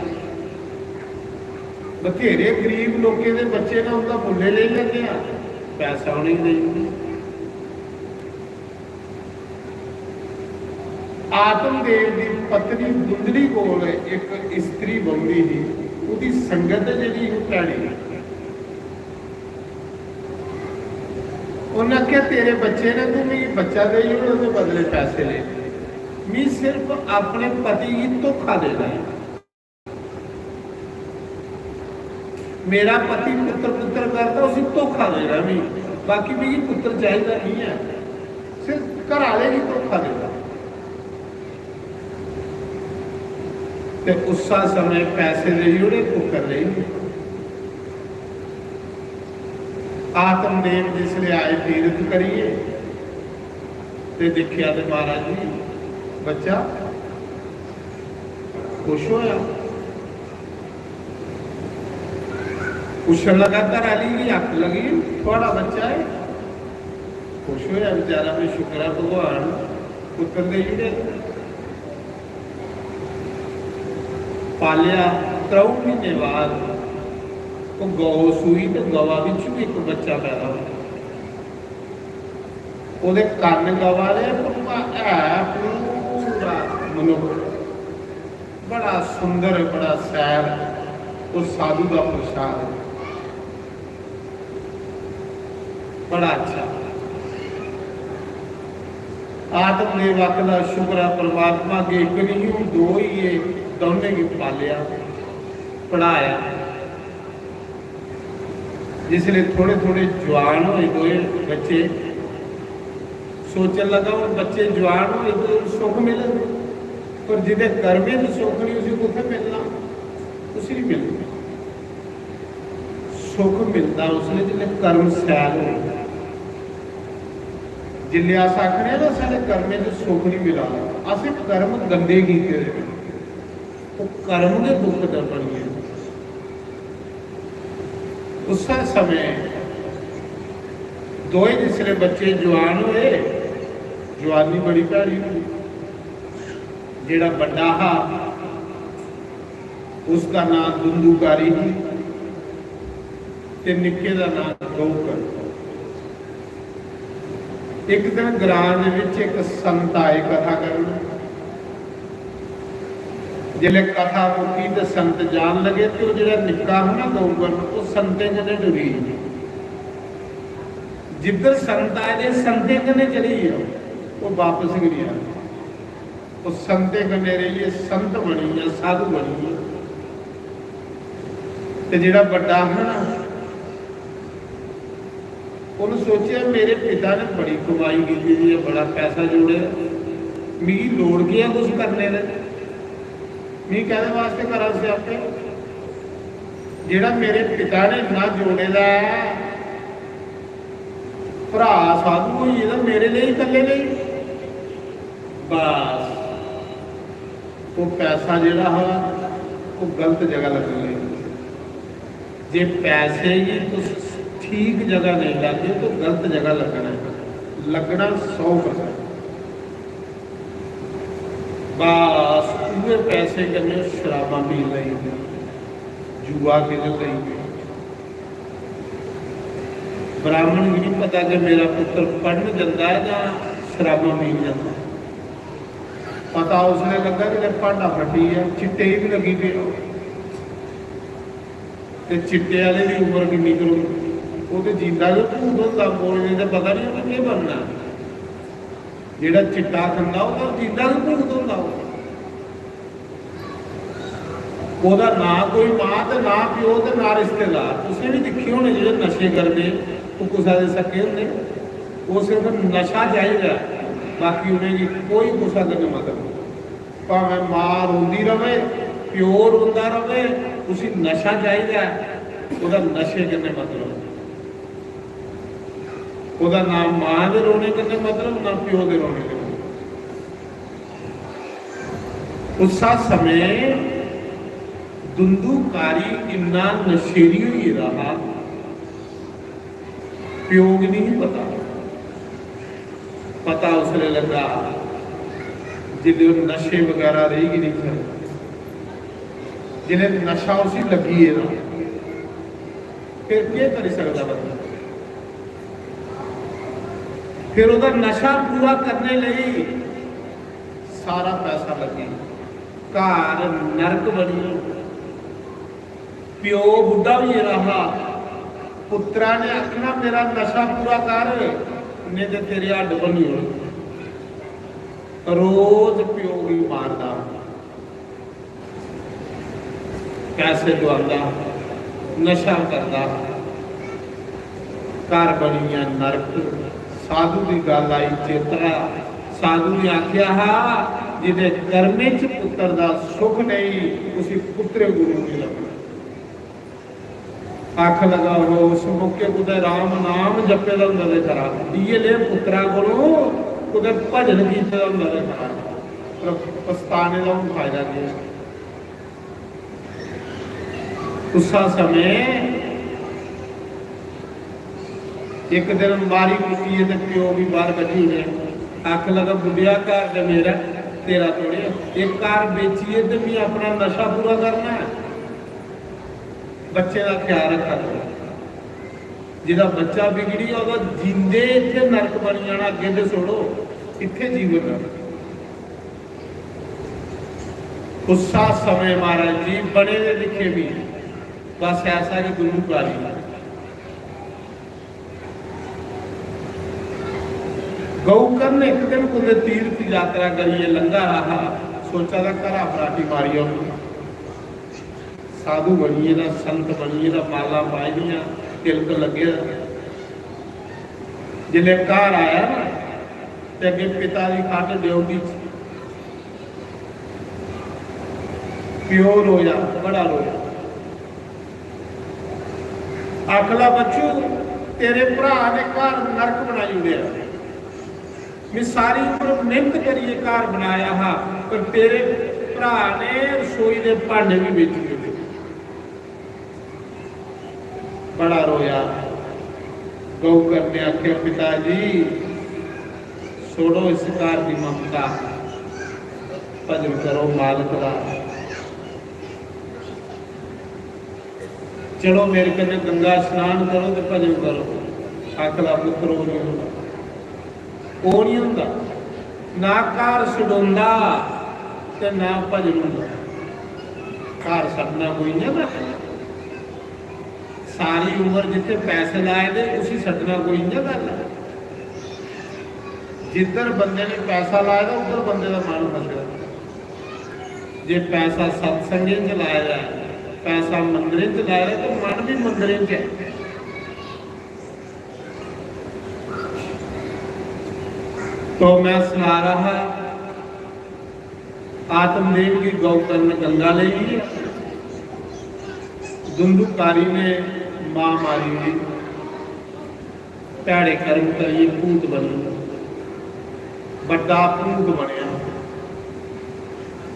बथेरे गरीब लोगों के बच्चे ना उनका मुले ले लेते हैं पैसा उन्हें दे। आत्मदेव की पत्नी दुंदड़ी कोल एक स्त्री बंदी थी, उसकी संगत जी भैड़ी। उन्हें आख्या तेरे बच्चे ने तू मेरी बच्चा दे उसके बदले पैसे ले, मैं सिर्फ अपने पति की धोखा देना है। मेरा पति पुत्र पुत्र करता उसे धोखा देना मैं, बाकी मेरी पुत्र चाहिए नहीं है। सिर्फ घर वाले ही धोखा देता। ते उसा समय पैसे दे जोड़े फुकर रही। आत्मदेव जिसले आए तीरथ करिए ते देखिया ते महाराज जी बच्चा खुश होया, पूछन लगा घर वाली की अख लगी थोड़ा बच्चा है, खुश होया बेचारा भी शुक्र है भगवान पुत्र दे जोड़े पालिया। 3 महीने बाद वो गौ सूई तो गवा बिच भी एक बच्चा पैदा हो। ਉਹਦੇ ਕੰਨ ਗਵਾ ਲਿਆ ਹੈ ਪੂਰਾ ਮਨੁੱਖ, ਬੜਾ ਸੁੰਦਰ, ਬੜਾ ਸੈਲ, ਉਹ ਸਾਧੂ ਦਾ ਪ੍ਰਸ਼ਾਦ ਬੜਾ ਅੱਛਾ। ਆਤਮਦੇਵ ਆਖਦਾ ਸ਼ੁਕਰ ਹੈ परमात्मा के एक नहीं हूँ 2 ही है, दोनों ही पालिया पढ़ाया। जिसले थोड़े थोड़े जवान होए दोए बच्चे, सोचने लगा वो बच्चे जवान होए तो सुख मिले, पर जिदे कर्मे में सुख नहीं उसे कुछ मिलना, उसे नहीं मिलना। सुख मिलता उसने जिले कर्म सैल हो। जिले अस आखने ना साढ़े कर्मे में सुख नहीं मिला, अस कर्म गंदे कीते तो कर्म के दुख दर्पणीय। उस समय 2 जिसले बच्चे जवान हुए, जवानी बड़ी भैड़ी हुई। जेड़ा बड़ा हा उसका नाम दुंदुकारी ही ते निक्के का नाम गौकर। एक दिन ग्रां दे विच एक संत आए कथा करन। जिले कथा मुकी तो संत जान लगे तो जो निका है ना गौकर वो संते कने डुरी, जिधर संत आए संते कने चली है वो वापस गई। वो संते कने रही है, संत बनी है, साधु बनी है। तो जो बड़ा है ना उन्होंने सोचा मेरे पिता ने बड़ी कमाई की है, बड़ा पैसा जोड़े, मेरी लोड़ की है कुछ करने ने, मैं कहने वास्ते करा से आपे जेड़ा मेरे पिता ने इतना जोड़े दा भरा साधु होई है मेरे लिए कल्ले नहीं। बस वो पैसा जेड़ा है वो गलत जगह लगने, जे पैसे ही तो ठीक जगह नहीं लगे तो गलत जगह लगना 100%। बस पूरे पैसे करने शराबा पी रही, जुआ खेल रही। ब्राह्मण भी नहीं पता कि मेरा पुत्र पढ़ने जाता है या शराबा पी जाता। पता उसने लगा कि भांडा फटी है, चिट्टे ही भी लगी पे ते चिट्टे वाले की उम्र किन्नी करो, वो तो जींदा जो भूत होता बोलने का पता नहीं उन्हें क्या बनना। जेड़ा चिट्टा खंदा वो जींदा जो भूत होता ਉਹਦਾ ना कोई मां ते ना प्यो ते ना रिश्तेदार। तुसें भी दिखे होने जो नशे करते वो कुसा दे सके होंगे, वो सिर्फ नशा चाहिए, बाकी उन्हें कोई कुसा करने मतलब नहीं। भावें मां रोंदी रवे, प्यो रोंदा रवे, उसी नशा चाहिए, ਉਹਦਾ नशे करने मतलब। ਉਹਦਾ ना मां के रोने करने मतलब, ना प्यो के रोने करने। उस समय दुंदुकारी इन्ना नशेरी ही रहा, प्यो की नहीं पता। पता उसने लगा जिले नशे वगैरह रहेगी नहीं कर, जिन्हें नशा उसी लगी है ना, फिर क्या कर सकता बंदा। फिर उधर नशा पूरा करने लगी सारा पैसा लगे, घर नरक बनी। प्यो बुढ़ा भी रहा, पुत्रा ने आखना मेरा नशा पूरा कर, नहीं तो तेरी हड्ड बनी हो। रोज प्यो भी मारदा, पैसे दवांदा, नशा करदा, घर बनी नरक, साधु की गल आई चेतरा। साधु ने आख्या हा जिदे करने च पुत्र का सुख नहीं उसी पुत्र गुरु नहीं लगना। आख लगा हो उस मौके कुछ राम नाम जपे का होंगे खरा ये ले पुत्रा को कुछ भजन किए का होंगे खरा पर पछताने का भी फायदा नहीं। उस समय एक दिन मारी कुटी है प्यो भी बाहर बैठी है। आख लगा बुढ़िया घर का मेरा तेरा थोड़े एक कार बेचिए तो मैं अपना नशा पूरा करना है बच्चे का ख्याल रखा करो। जिदा बच्चा बिगड़ी वह जिंदे इतने नरक बन जाना अगे तो छोड़ो इतने जीवन गुस्सा समय महाराज जी बने ने लिखे भी बस ऐसा कि गुरुकारी गौकर्ण एक दिन कुछ तीर्थ यात्रा करिए लंघा रहा सोचा था घरा फराटी मारियो साधु बनिए ना संत बनिए ना माला पाइया तिलक लगे जिले घर आया ना तो अगे पिता की खट ड्यूटी प्यो रोया बड़ा रोया। आखला बच्चू तेरे भरा ने घर नरक बनाई उड़िया मैं सारी उम्र मेहनत करिए घर बनाया हा पर तेरे भरा ने रसोई के भांडे भी बेच दिए। बड़ा रोया। गौकर्ण ने आख्या पिताजी छोड़ो इस घर की ममता भजन करो मालिक का चलो मेरे कने गंगा स्नान करो तो भजन करो। आखला पुत्र वो नहीं होंदा ना घर छडोंदा ते ना भजन होंदा। घर छड्डना कोई ना सारी उम्र जिथे पैसे लाए थे उसी छड्डना कोई ना गल है। जिधर बंदे ने पैसा लाया था उधर बंदे का मन फसदा। जे पैसा सत्संग च लाया जाए पैसा मंदिर च लाया तो मन भी मंदिर च है। तो मैं सुना रहा आत्मदेव की गौकर्ण गंगा ले ली धुंधुकारी ने मां मारी हुई भैड़े कर्म करिए भूत बनी बड़ा भूत बनया।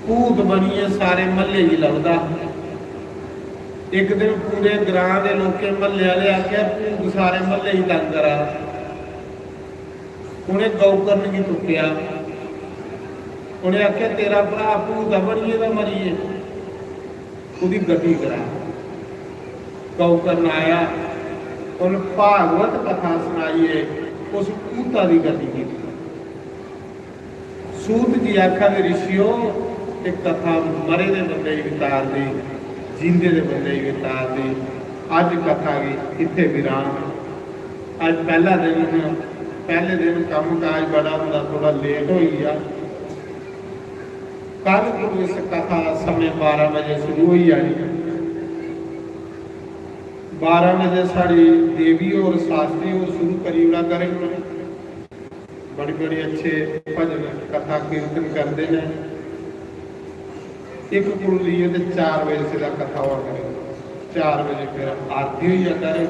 भूत बनिए सारे महल्ले ही लगता। एक दिन पूरे ग्रां के लोग महल्ले वाले आख्या भूत सारे महल्ले ही तंग करा। उन्हें गौकर्ण की तुक्या उन्हें आख्या तेरा भरा भूत बनिए तो मरीए उसकी गति करा। गौकर्ण आया उन भागवत कथा सुनाइए उस भूता की गति की। सूत जी आखा के ऋषियों एक कथा मरे दे बंदे ही वितार दी जींदे दे बंदे ही वितार दी। अज कथा की इत्थे विराम। अज पहला दिन पहले दिन काम काज बड़ा होंदा थोड़ा लेट हो गया। कल को इस कथा समय 12 बजे शुरू हो जानी। 12 बजे साड़ी देवी और शास्त्री और शुरू करी उड़ा करेंगे। बड़ी बड़ी अच्छे भजन कथा कीर्तन करते हैं। एक कुंडली 4 बजे से कथा हुआ करें 4 बजे फिर आरती हुई करें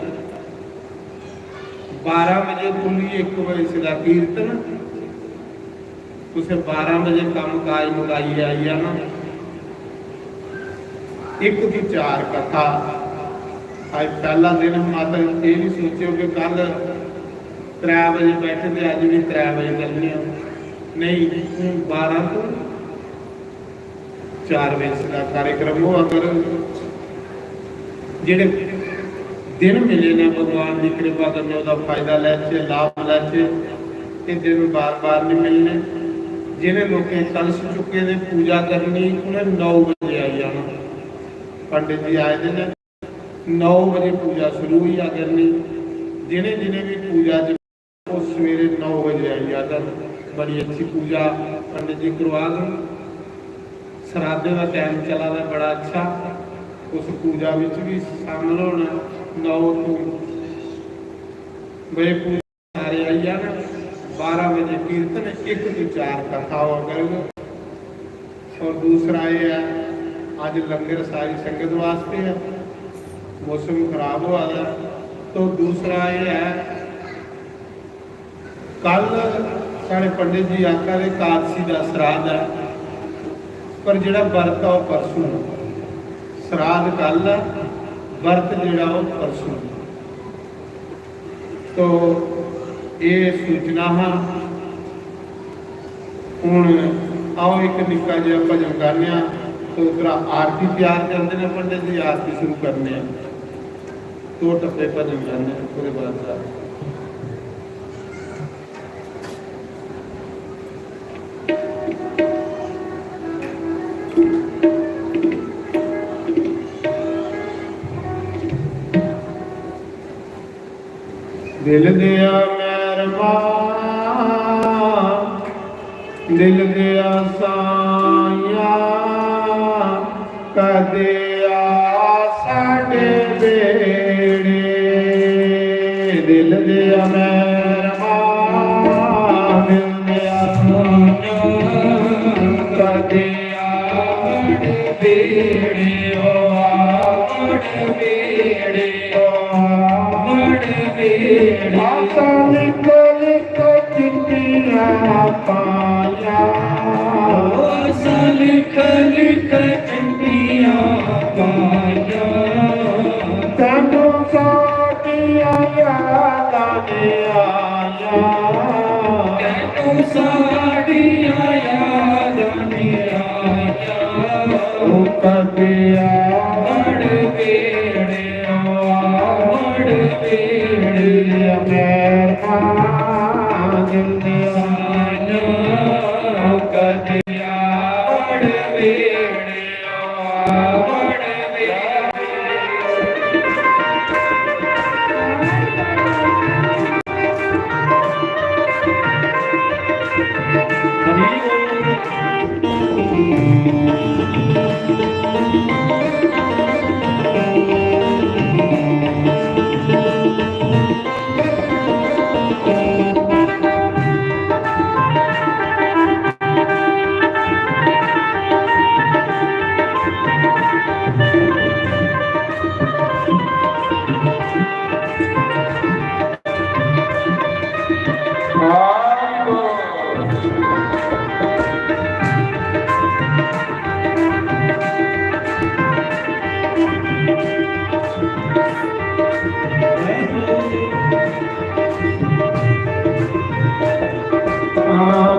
12 बजे कुंडली 1 बजे से कीर्तन उसे 12 बजे काम काज मुकाई आई है ना 1 की 4 कथा। आज पहला दिन माता ये भी सोचो कि कल 3 बजे बैठे थे अज भी 3 बजे करनी नहीं 12 तो 4 बजे का कार्यक्रम हो। अगर जेडे दिन मिले ने भगवान की कृपा करने उसका फायदा लैचे लाभ लैचे ये दिन बार बार नहीं मिलने। जिन्हें लोग कलश चुके ने पूजा करनी उन्हें 9 बजे आई जाना। पंडित जी आए थे 9 बजे पूजा शुरू हुई आ करनी। जिन्हें जिन्हें भी पूजा वो सवेरे 9 बजे आई जाता। बड़ी अच्छी पूजा पंडित जी करवा दो। श्राद्धे का टाइम चला है बड़ा अच्छा। उस पूजा विच भी शामिल होना 9 बजे पूजा सारे आई जाना। 12 ਵਜੇ ਕੀਰਤਨ, 1 ਤੋਂ 4 ਕਥਾ ਹੋਇਆ ਕਰੇਗਾ। और दूसरा ये है आज लंगर सारी संगत वास्ते है, मौसम खराब हुआ है। तो दूसरा ये है कल साढ़े पंडित जी आखा दे एकादशी का श्राद्ध है, पर जिहड़ा वर्त है वह परसों, श्राद्ध कल है, वर्त जिहड़ा वो परसों। तो ये सूचना है। हुण आओ एक निक्का जिहा भजन गाने, तो उधरा आरती तैयार करते हैं पंडित जी, आरती शुरू करने, 2 टप्पे भजन गाने पूरे बाद। दिल दिया मेहरमा, दिल दिया साया, कदिया साडे बेड़े। दिल दिया मेहरमा, दिल दिया साया, कदिया बेड़े। ओ आवड़ बेड़े, ओ आवड़ बेड़े। आशा लिख लिख चिट्ठियां पाया, आशा लिख लिख चिट्ठियां पाया। तैनू साडियां यादां ने आया, तैनू साडियां यादां ने आया। ओ कदिया आवड़ बेड़े, ओ आवड़ बेड़े। मेरा दिल दिया कदिया आवड़ बेड़े, आवड़ बेड़े।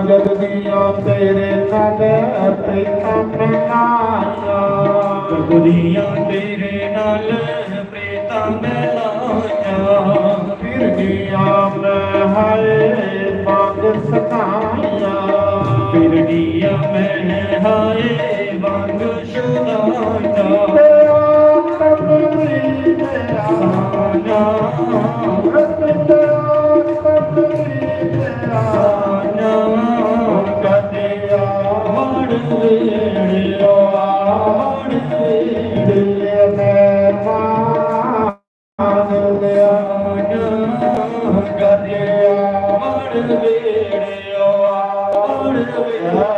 जगदिया तेरे नल प्रीता मिलाया, जगदिया तेरे नल प्रीता मिलाया। फिर गया मैं हाय बाग सताया, फिर गया मैं हाय बाग सताया। तेरा कबरी तेरा साया, तेरा कबरी तेरा साया। कदिया आवड़ बेड़े, ओ आवड़ बेड़े। मेरा दिल दिया कदिया आवड़ बेड़े, ओ आवड़ बेड़े।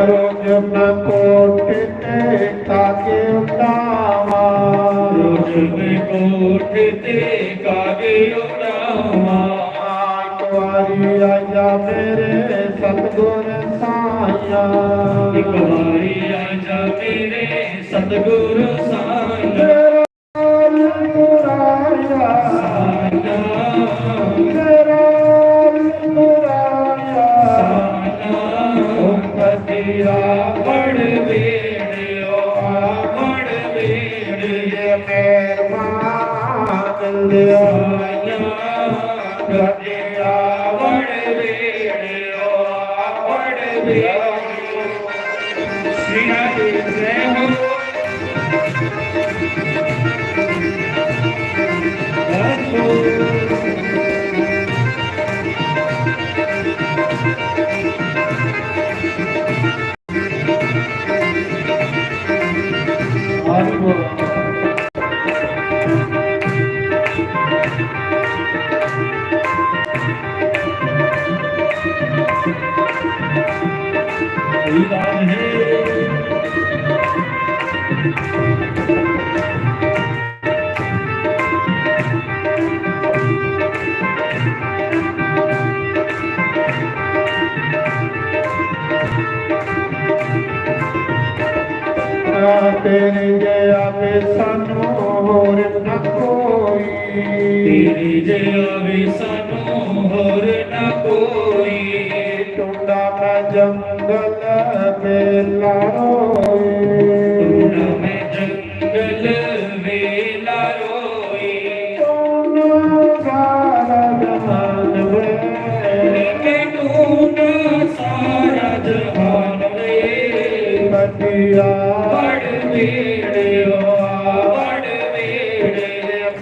रोज मैं कोट के कागे उड़ावा, रोज मैं कोट के कागे उड़ावा। एक बारी आजा मेरे सतगुर साया, एक बारी आजा मेरे सतगुर साया। राधे जय हो तेरे जया पे सानू होर न कोई, तेरे जया वे सानू होर न कोई। टुंडा मैं जंगल बेला रोई, टुंडा मैं जंगल वेला रोई। तूने सारा जहान वे, तूने सारा जहान वे। कटिया बड़ वेड़े बड़ वेड़े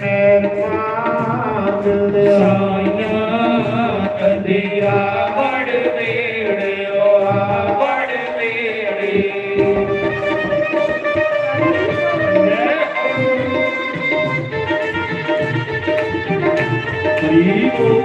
मेर मान दे साइयां कदिया बड़ वेड़े बड़ वेड़े। हरि बोल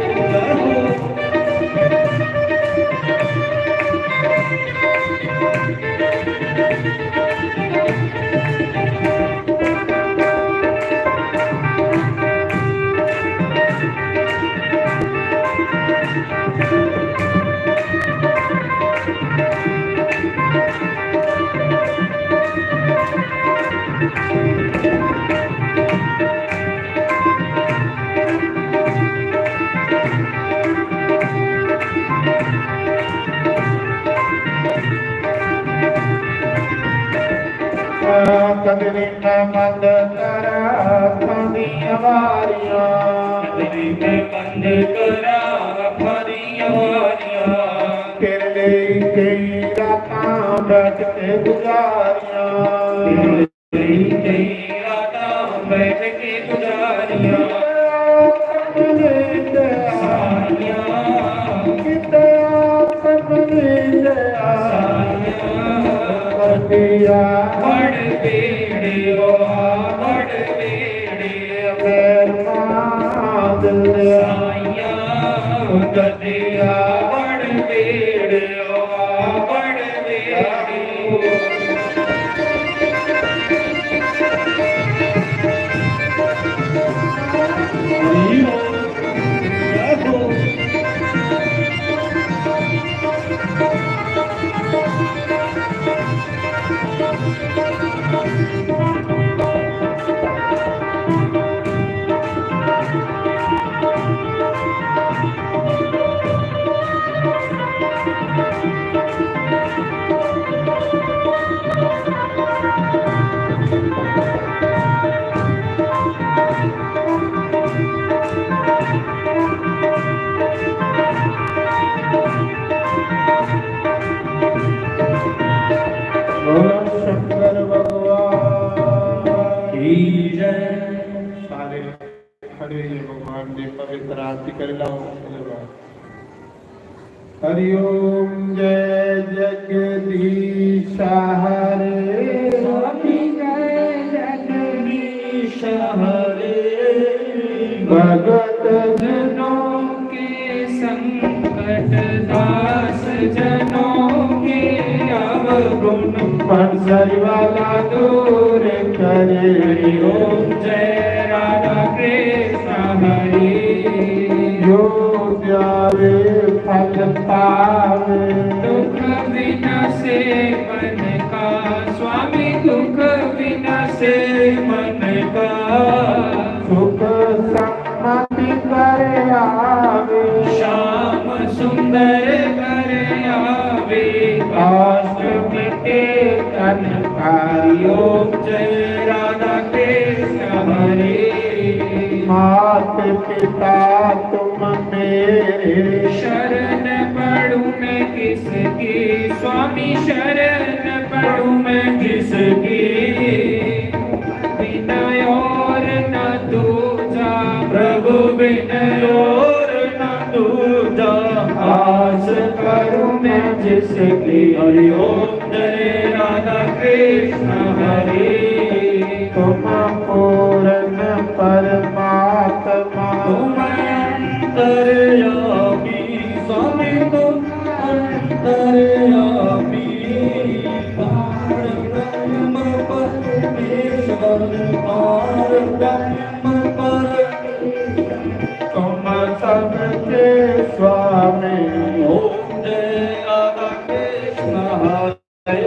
कदरी मैं बंद करा अपनी वारियां, कदरी मैं बंद करा अपनी वारियां। तेरे लिए कई रातां बैठ के गुजारियां, कई रातां बैठ के गुजारियां। सारियां किते अपनी दिया बड़ वेड़े बड़ वेड़े मेर मान दे साइयां कदिया बड़ वेड़े बड़ वेड़े। शंकर भगवान की जय। सारे खड़े हैं भगवान ने पवित्र आरती कर लाओ। हरिओम जय जगदीश हरे, स्वामी जय जगदीश हरे। भगत जनों के संकट दास जनों के अवगुण पंसरी वाला दूर करे। हरिओम जय राधा कृष्ण हरे। जो प्यारे फल पावे, दुख विनाशे मन का स्वामी दुख विनाशे मन का। सुख सम्मति करे आवे, श्याम सुंदर कर आवे। काष्ट मिटे तन हरिओम जय राधा कृष्ण हरे। मात पिता तुम मेरे, शरण पढ़ूं मैं किसकी स्वामी शरण पढ़ूं मैं जिसकी बिन और न दूजा प्रभु बिन और न दूजा आस करूं मैं जिसकी हरि ओम जय राधा कृष्ण हरे तुम पूर्ण परमात्मा तुम अंतर्यामी स्वामी तुम अंतर्यामी परब्रह्म परमेश्वर परब्रह्म तुम सबके स्वामी ओम जय राधा कृष्ण हरे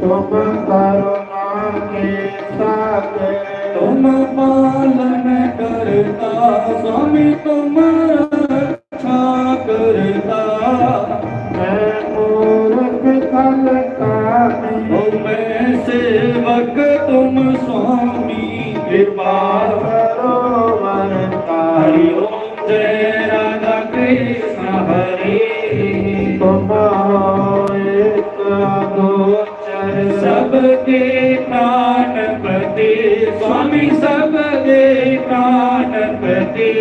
तुम करुणा के सागर तुम पालन करता स्वामी तुम रक्षा करता मैं मूर्ख खल कामी ओ मैं सेवक तुम स्वामी कृपा करो वरता हरि ओम जय राधा कृष्ण हरे तुम हो एक अगोचर सबके प्राणपति स्वामी सबके प्राणपति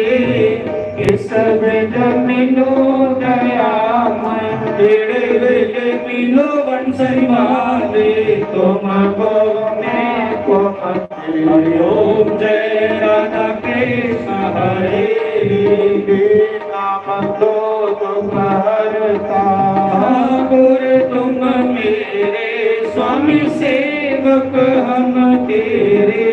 किस विध मिलो दयामय तेरे वेले मिलो बंसरी वाले तुमको मैं को हरि ओम जय राधा कृष्ण हरे नाम दो तुम हरता ठाकुर तुम मेरे स्वामी सेवक हम तेरे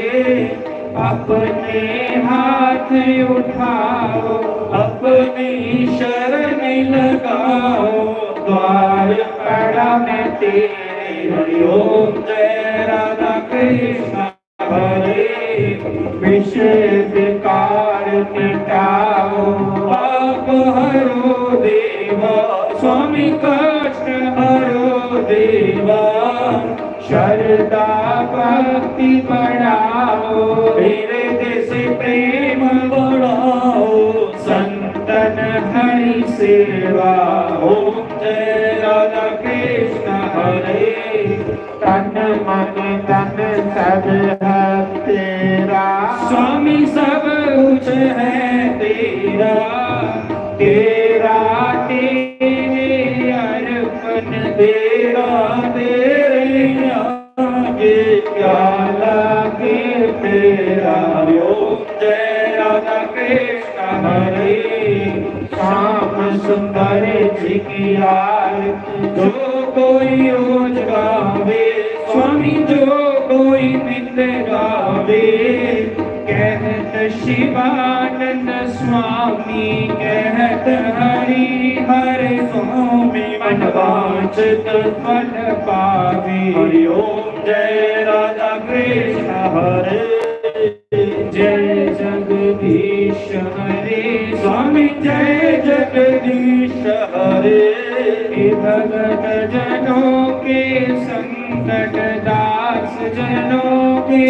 अपने हाथ उठाओ अपनी शरण लगाओ द्वार पड़ा मैं तेरे हरि ओम जय राधा कृष्ण हरे विषय विकार मिटाओ पाप हरो देवा स्वामी कष्ट हरो देवा श्रद्धा भक्ति बढ़ाओ मेरे देश प्रेम बढ़ाओ संतन हरि सेवा ओम जय राधा कृष्ण हरे तन मन धन सब है तेरा स्वामी सब कुछ है तेरा तेरा तेरे अर्पण तेरा तेरे आगे क्या लगे तेरा ओम जय राधा कृष्ण हरे श्याम सुंदर जी की आरती जो कोई रोज गावे स्वामी जो कोई नित गावे कहत शिवानंद स्वामी कहत हरि हरे स्वामी मन वांछित फल पावे हरि ओम जय राधा कृष्ण हरे जय जगदीश हरे स्वामी जय जगदीश हरे भगत जनों के संकट दास जनों के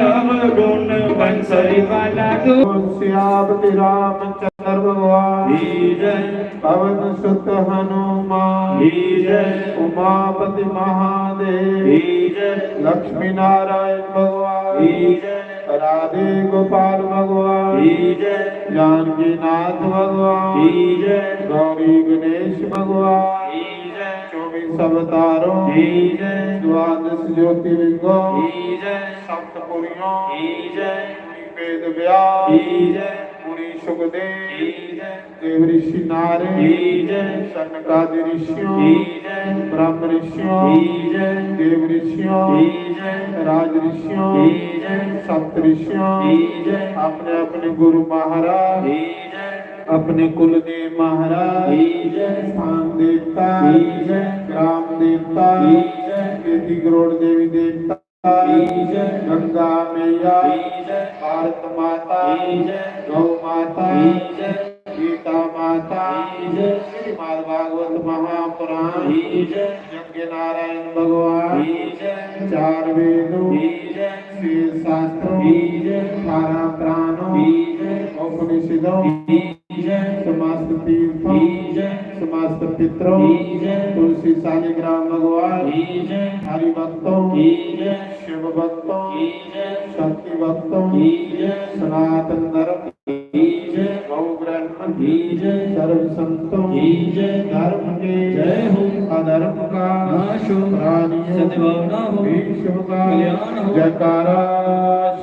अवगुण बंसरी वाला श्यावति रामचंद्र भगवान की जय पवन सुत हनुमान की जय उमापति महादेव की जय लक्ष्मी नारायण भगवान की जय राधे गोपाल भगवान की जय जानकी नाथ भगवान की जय गौरी गणेश भगवान की जय 24 अवतारों की जय द्वादश ज्योतिर्लिंगों की जय सप्तपुरियों की जय वेद व्यास की जय मुनि सुखदेव की जय देव ऋषि नारद की जय सनकादि ऋषियों की जय ब्रह्म ऋषियों की जय देव ऋषियों की जय राज ऋषियों की जय सप्त ऋषियों की जय अपने अपने गुरु महाराज की जय अपने कुलदेव महाराज की जय स्थान देवता की जय ग्राम देवता की जय बेटी करोड़ देवी देवता की जय गंगा मैया की जय भारत माता की जय गौ माता की जय गीता माता की जय श्रीमद् भागवत महापुराण की जय यज्ञ नारायण भगवान की जय चार वेदों बीज शेष शास्त्रों बीज 18 प्राणों बीज उपनिषदों बीज समस्त तीर्थों बीज समस्त पितरों बीज तुलसी शालिग्राम भगवान बीज हरि भक्तों बीज शिव भक्तों बीज शक्ति भक्तों बीज सनातन धर्म बीज गौ ब्राह्मण बीज सर्व संतों बीज धर्म के जय हो अधर्म का नाश हो प्राणियों सद्भावना हो विश्व का कल्याण हो जयकारा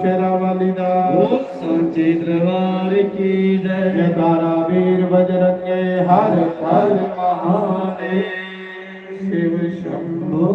शेरावालीदा बोल सांचे दरबार की जय जयकारा वीर बजरंगे हर हर महादेव शिव शंभो